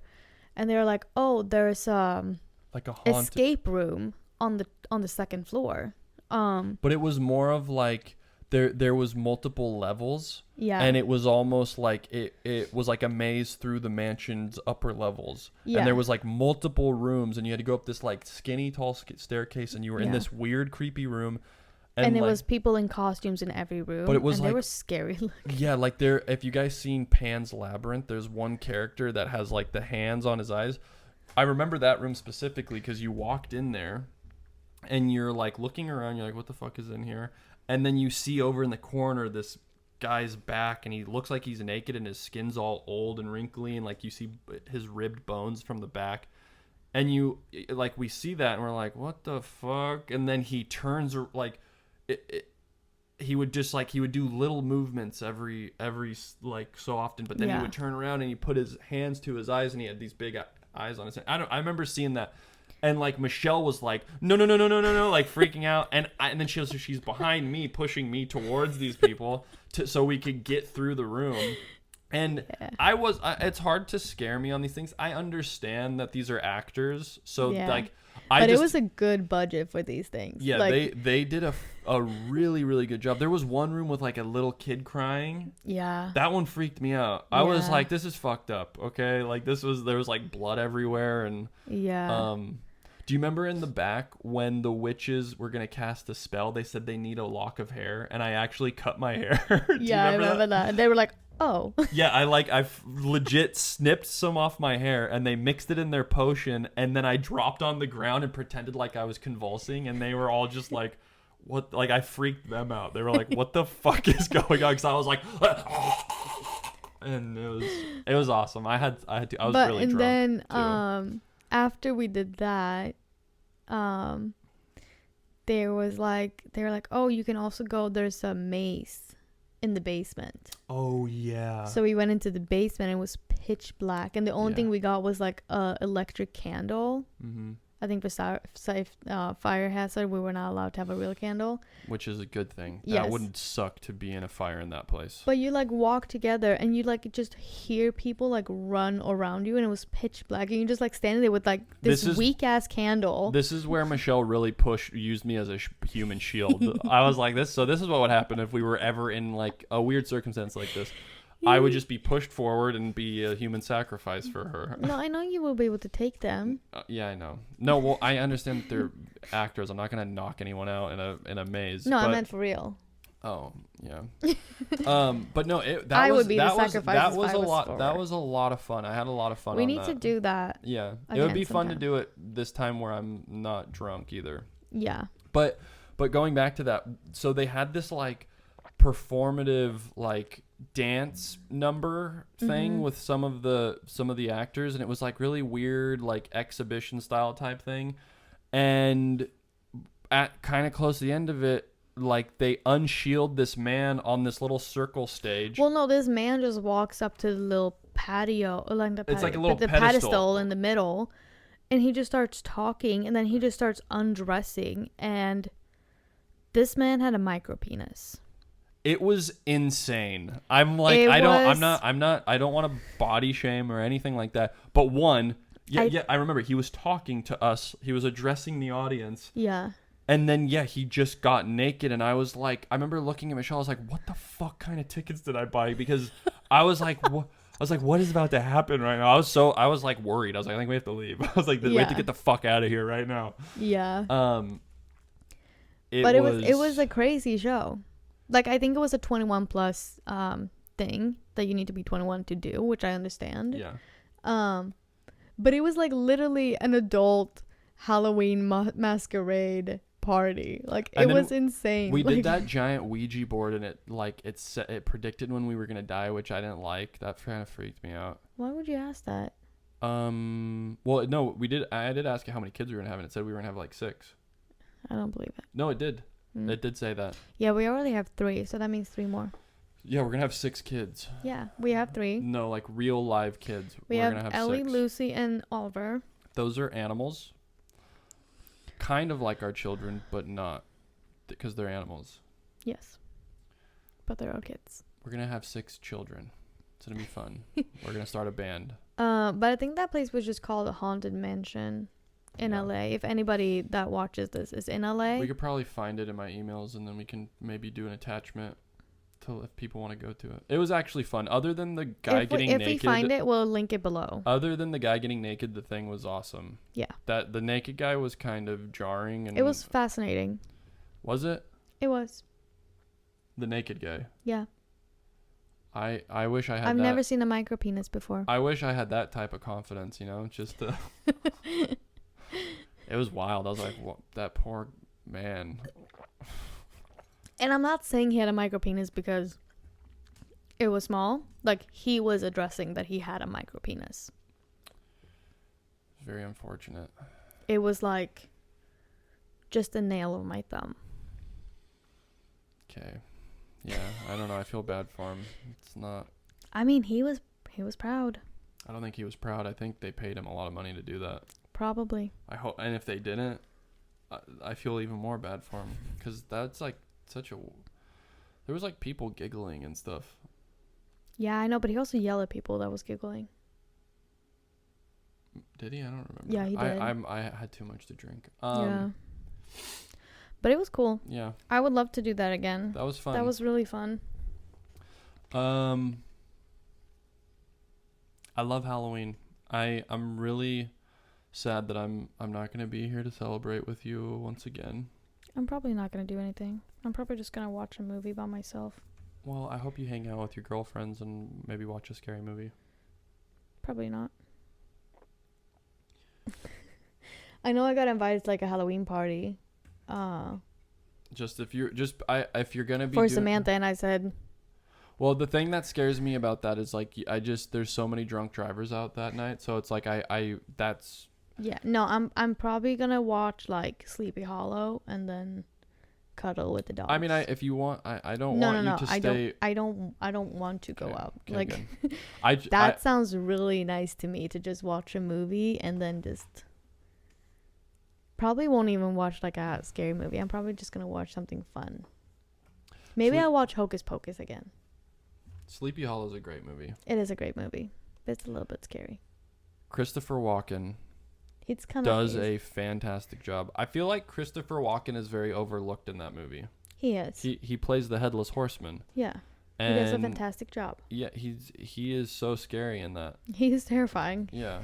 And they're like, oh, there's like a haunted escape room on the 2nd floor. But it was more of like there was multiple levels. Yeah. And it was almost like it was like a maze through the mansion's upper levels. Yeah. And there was like multiple rooms, and you had to go up this like skinny tall staircase, and you were in this weird creepy room. And it was people in costumes in every room. But it was they were scary looking. Yeah, like if you guys seen Pan's Labyrinth, there's one character that has like the hands on his eyes. I remember that room specifically because you walked in there and you're like looking around. You're like, what the fuck is in here? And then you see over in the corner this guy's back, and he looks like he's naked, and his skin's all old and wrinkly, and like you see his ribbed bones from the back. And we see that and we're like, what the fuck? And then he turns like... he would do little movements every like so often, but then he would turn around and he put his hands to his eyes, and he had these big eyes on his head. I remember seeing that, and like Michelle was like no, like freaking out, and then she's behind me pushing me towards these people so we could get through the room. And it's hard to scare me on these things. I understand that these are actors, so like it was a good budget for these things. Yeah, like, they did a really, really good job. There was one room with like a little kid crying. Yeah. That one freaked me out. I was like, this is fucked up, okay? Like there was like blood everywhere, and do you remember in the back when the witches were going to cast a spell, they said they need a lock of hair, and I actually cut my hair? I remember that. And they were like, oh. Yeah, I legit snipped some off my hair, and they mixed it in their potion, and then I dropped on the ground and pretended like I was convulsing, and they were all just like, what? Like, I freaked them out. They were like, what the fuck is going on? Because I was like, and it was awesome. I was really drunk. And then after we did that, they were like, oh, you can also go, there's a maze in the basement. Oh yeah. So we went into the basement, and it was pitch black, and the only thing we got was like a electric candle. Mm-hmm. I think for fire hazard, we were not allowed to have a real candle, which is a good thing. Yes. That wouldn't suck to be in a fire in that place. But you like walk together, and you like just hear people like run around you, and it was pitch black, and you just like standing there with like this weak ass candle. This is where Michelle really used me as a human shield. I was like, this is what would happen if we were ever in like a weird circumstance like this. I would just be pushed forward and be a human sacrifice for her. No, I know you will be able to take them. Yeah, I know. No, well, I understand that they're actors. I'm not gonna knock anyone out in a maze. No, I meant for real. Oh yeah. But no, that was a lot. That was a lot of fun. I had a lot of fun. We need to do that. Yeah, it would be fun to do it this time where I'm not drunk either. Yeah. But going back to that, so they had this like performative like dance number thing with some of the actors, and it was like really weird, like exhibition style type thing. And at kind of close to the end of it, like they unshield this man on this little circle stage. Well, no, this man just walks up to the little patio, it's like a little pedestal in the middle, and he just starts talking, and then he just starts undressing, and this man had a micro penis. It was insane. I'm like, I don't want to body shame or anything like that. But I remember he was talking to us. He was addressing the audience. Yeah. And then, he just got naked. And I was like, I remember looking at Michelle. I was like, what the fuck kind of tickets did I buy? Because I was like, what is about to happen right now? I was like worried. I was like, I think we have to leave. I was like, we have to get the fuck out of here right now. Yeah. It was a crazy show. Like, I think it was a 21 plus thing that you need to be 21 to do, which I understand. Yeah. But it was like literally an adult Halloween masquerade party. Like, And it then was insane. We Like, did that giant Ouija board, and it predicted when we were gonna die, which I didn't like. That kind of freaked me out. Why would you ask that? Well, no, we did. I did ask it how many kids we were gonna have, and it said we were gonna have like 6. I don't believe it. No, it did. It did say that. Yeah, we already have 3, so that means 3 more. Yeah, we're gonna have 6 kids. Yeah, we have 3. No, like real live kids. We We're have gonna have Ellie, 6. Lucy, and Oliver. Those are animals. Kind of like our children, but not, because they're animals. Yes. But they're all kids. We're gonna have 6 children. It's gonna be fun. We're gonna start a band. But I think that place was just called a Haunted Mansion in Yeah. LA. If anybody that watches this is in LA. We could probably find it in my emails, and then we can maybe do an attachment to if people want to go to it. It was actually fun. Other than the guy getting naked. If we find it, we'll link it below. Other than the guy getting naked, the thing was awesome. Yeah. That the naked guy was kind of jarring, and It was fascinating. Was it? It was. The naked guy. Yeah. I wish I had I've that. never seen a micro penis before. I wish I had that type of confidence, just to It was wild. I was like, what, that poor man. And I'm not saying he had a micro penis because it was small. Like, he was addressing that he had a micro penis. Very unfortunate. It was like just the nail of my thumb. Okay. Yeah, I don't know. I feel bad for him. It's not. I mean, he was proud. I don't think he was proud. I think they paid him a lot of money to do that. Probably. I hope, and if they didn't, I feel even more bad for him, because that's like such a. There was like people giggling and stuff. Yeah, I know, but he also yelled at people that was giggling. Did he? I don't remember. Yeah, he did. I had too much to drink. Yeah. But it was cool. Yeah. I would love to do that again. That was fun. That was really fun. I love Halloween. I'm really sad that I'm not gonna be here to celebrate with you once again. I'm probably not gonna do anything. I'm probably just gonna watch a movie by myself. Well, I hope you hang out with your girlfriends and maybe watch a scary movie. Probably not. I know I got invited to like a Halloween party. If you're gonna be For Samantha, and I said, well, the thing that scares me about that is like there's so many drunk drivers out that night, so it's like that's. Yeah, no, I'm probably gonna watch like Sleepy Hollow and then cuddle with the dogs. I mean, if you want, I don't want you to stay. I don't want to go out. Okay, like that sounds really nice to me, to just watch a movie and then just. Probably won't even watch like a scary movie. I'm probably just gonna watch something fun. Maybe I'll watch Hocus Pocus again. Sleepy Hollow is a great movie. It is a great movie, but it's a little bit scary. Christopher Walken does a fantastic job. I feel like Christopher Walken is very overlooked in that movie. He is. He plays the Headless Horseman. Yeah. And he does a fantastic job. Yeah, he is so scary in that. He's terrifying. Yeah.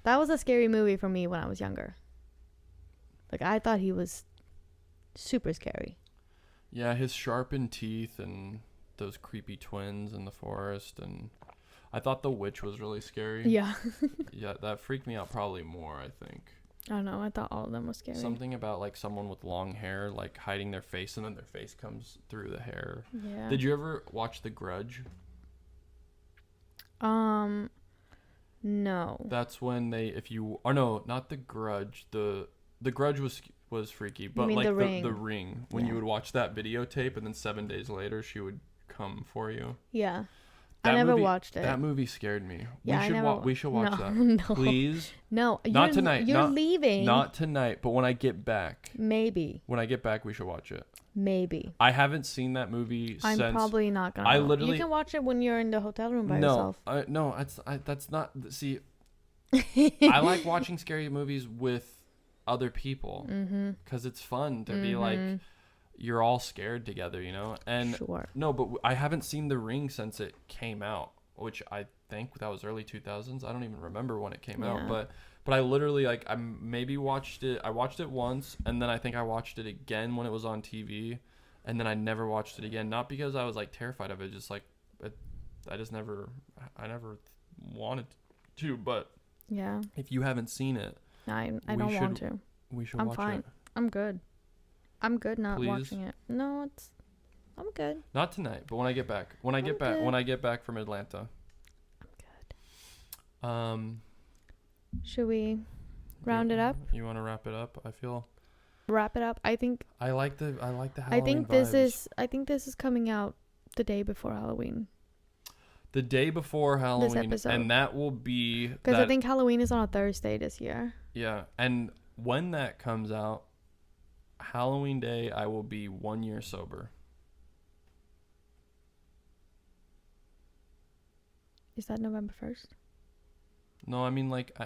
That was a scary movie for me when I was younger. Like, I thought he was super scary. Yeah, his sharpened teeth and those creepy twins in the forest, and I thought the witch was really scary. Yeah. Yeah, that freaked me out probably more, I think. I don't know. I thought all of them were scary. Something about like someone with long hair like hiding their face, and then their face comes through the hair. Yeah. Did you ever watch The Grudge? No. That's when not The Grudge. The Grudge was freaky, but mean like The Ring? the Ring, when you would watch that videotape and then 7 days later she would come for you. Yeah. That I never movie, watched it. That movie scared me. Yeah, we should watch that. No. Please. No. Not tonight. You're leaving. Not tonight, but when I get back. Maybe. When I get back, we should watch it. Maybe. I haven't seen that movie I'm since. probably not gonna. You can watch it when you're in the hotel room by yourself. No, that's not. See, I like watching scary movies with other people because it's fun to be like, you're all scared together, and sure. No, but I haven't seen The Ring since it came out, which I think that was early 2000s. I don't even remember when it came out, but I literally like I maybe watched it. I watched it once, and then I think I watched it again when it was on TV, and then I never watched it again, not because I was like terrified of it, just like I never wanted to. But yeah, if you haven't seen it, I We don't want should- to. We should I'm watch fine. it. I'm good. I'm good not Please? watching it. No, I'm good. Not tonight, but when I get back. When I get back from Atlanta. I'm good. Um, Should we round it up? You want to wrap it up? I feel Wrap it up. I think I like the Halloween I think this vibes. is coming out the day before Halloween. The day before Halloween, episode. and that will be Because I think Halloween is on a Thursday this year. Yeah, and when that comes out, Halloween Day, I will be 1 year sober. Is that November 1st? No, I mean like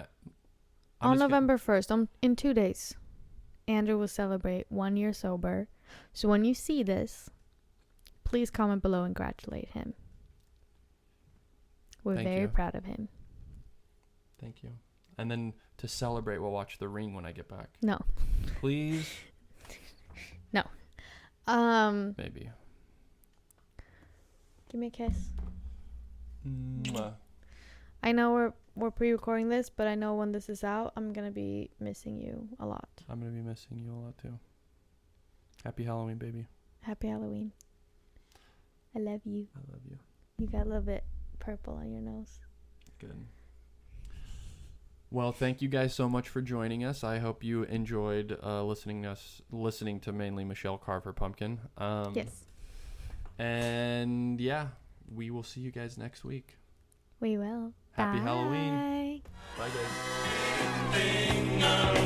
On November 1st, in 2 days, Andrew will celebrate 1 year sober. So when you see this, please comment below and congratulate him. We're Thank very you. proud of him. Thank you. And then to celebrate, we'll watch The Ring when I get back. No. Please. No. Maybe. Give me a kiss. Mwah. I know we're pre-recording this, but I know when this is out, I'm gonna be missing you a lot. I'm gonna be missing you a lot too. Happy Halloween, baby. Happy Halloween. I love you. I love you. You got a little bit purple on your nose. Good. Well, thank you guys so much for joining us. I hope you enjoyed listening to mainly Michelle carve her pumpkin. Yes. And yeah, we will see you guys next week. We will. Happy Bye. Halloween. Bye, guys. Everything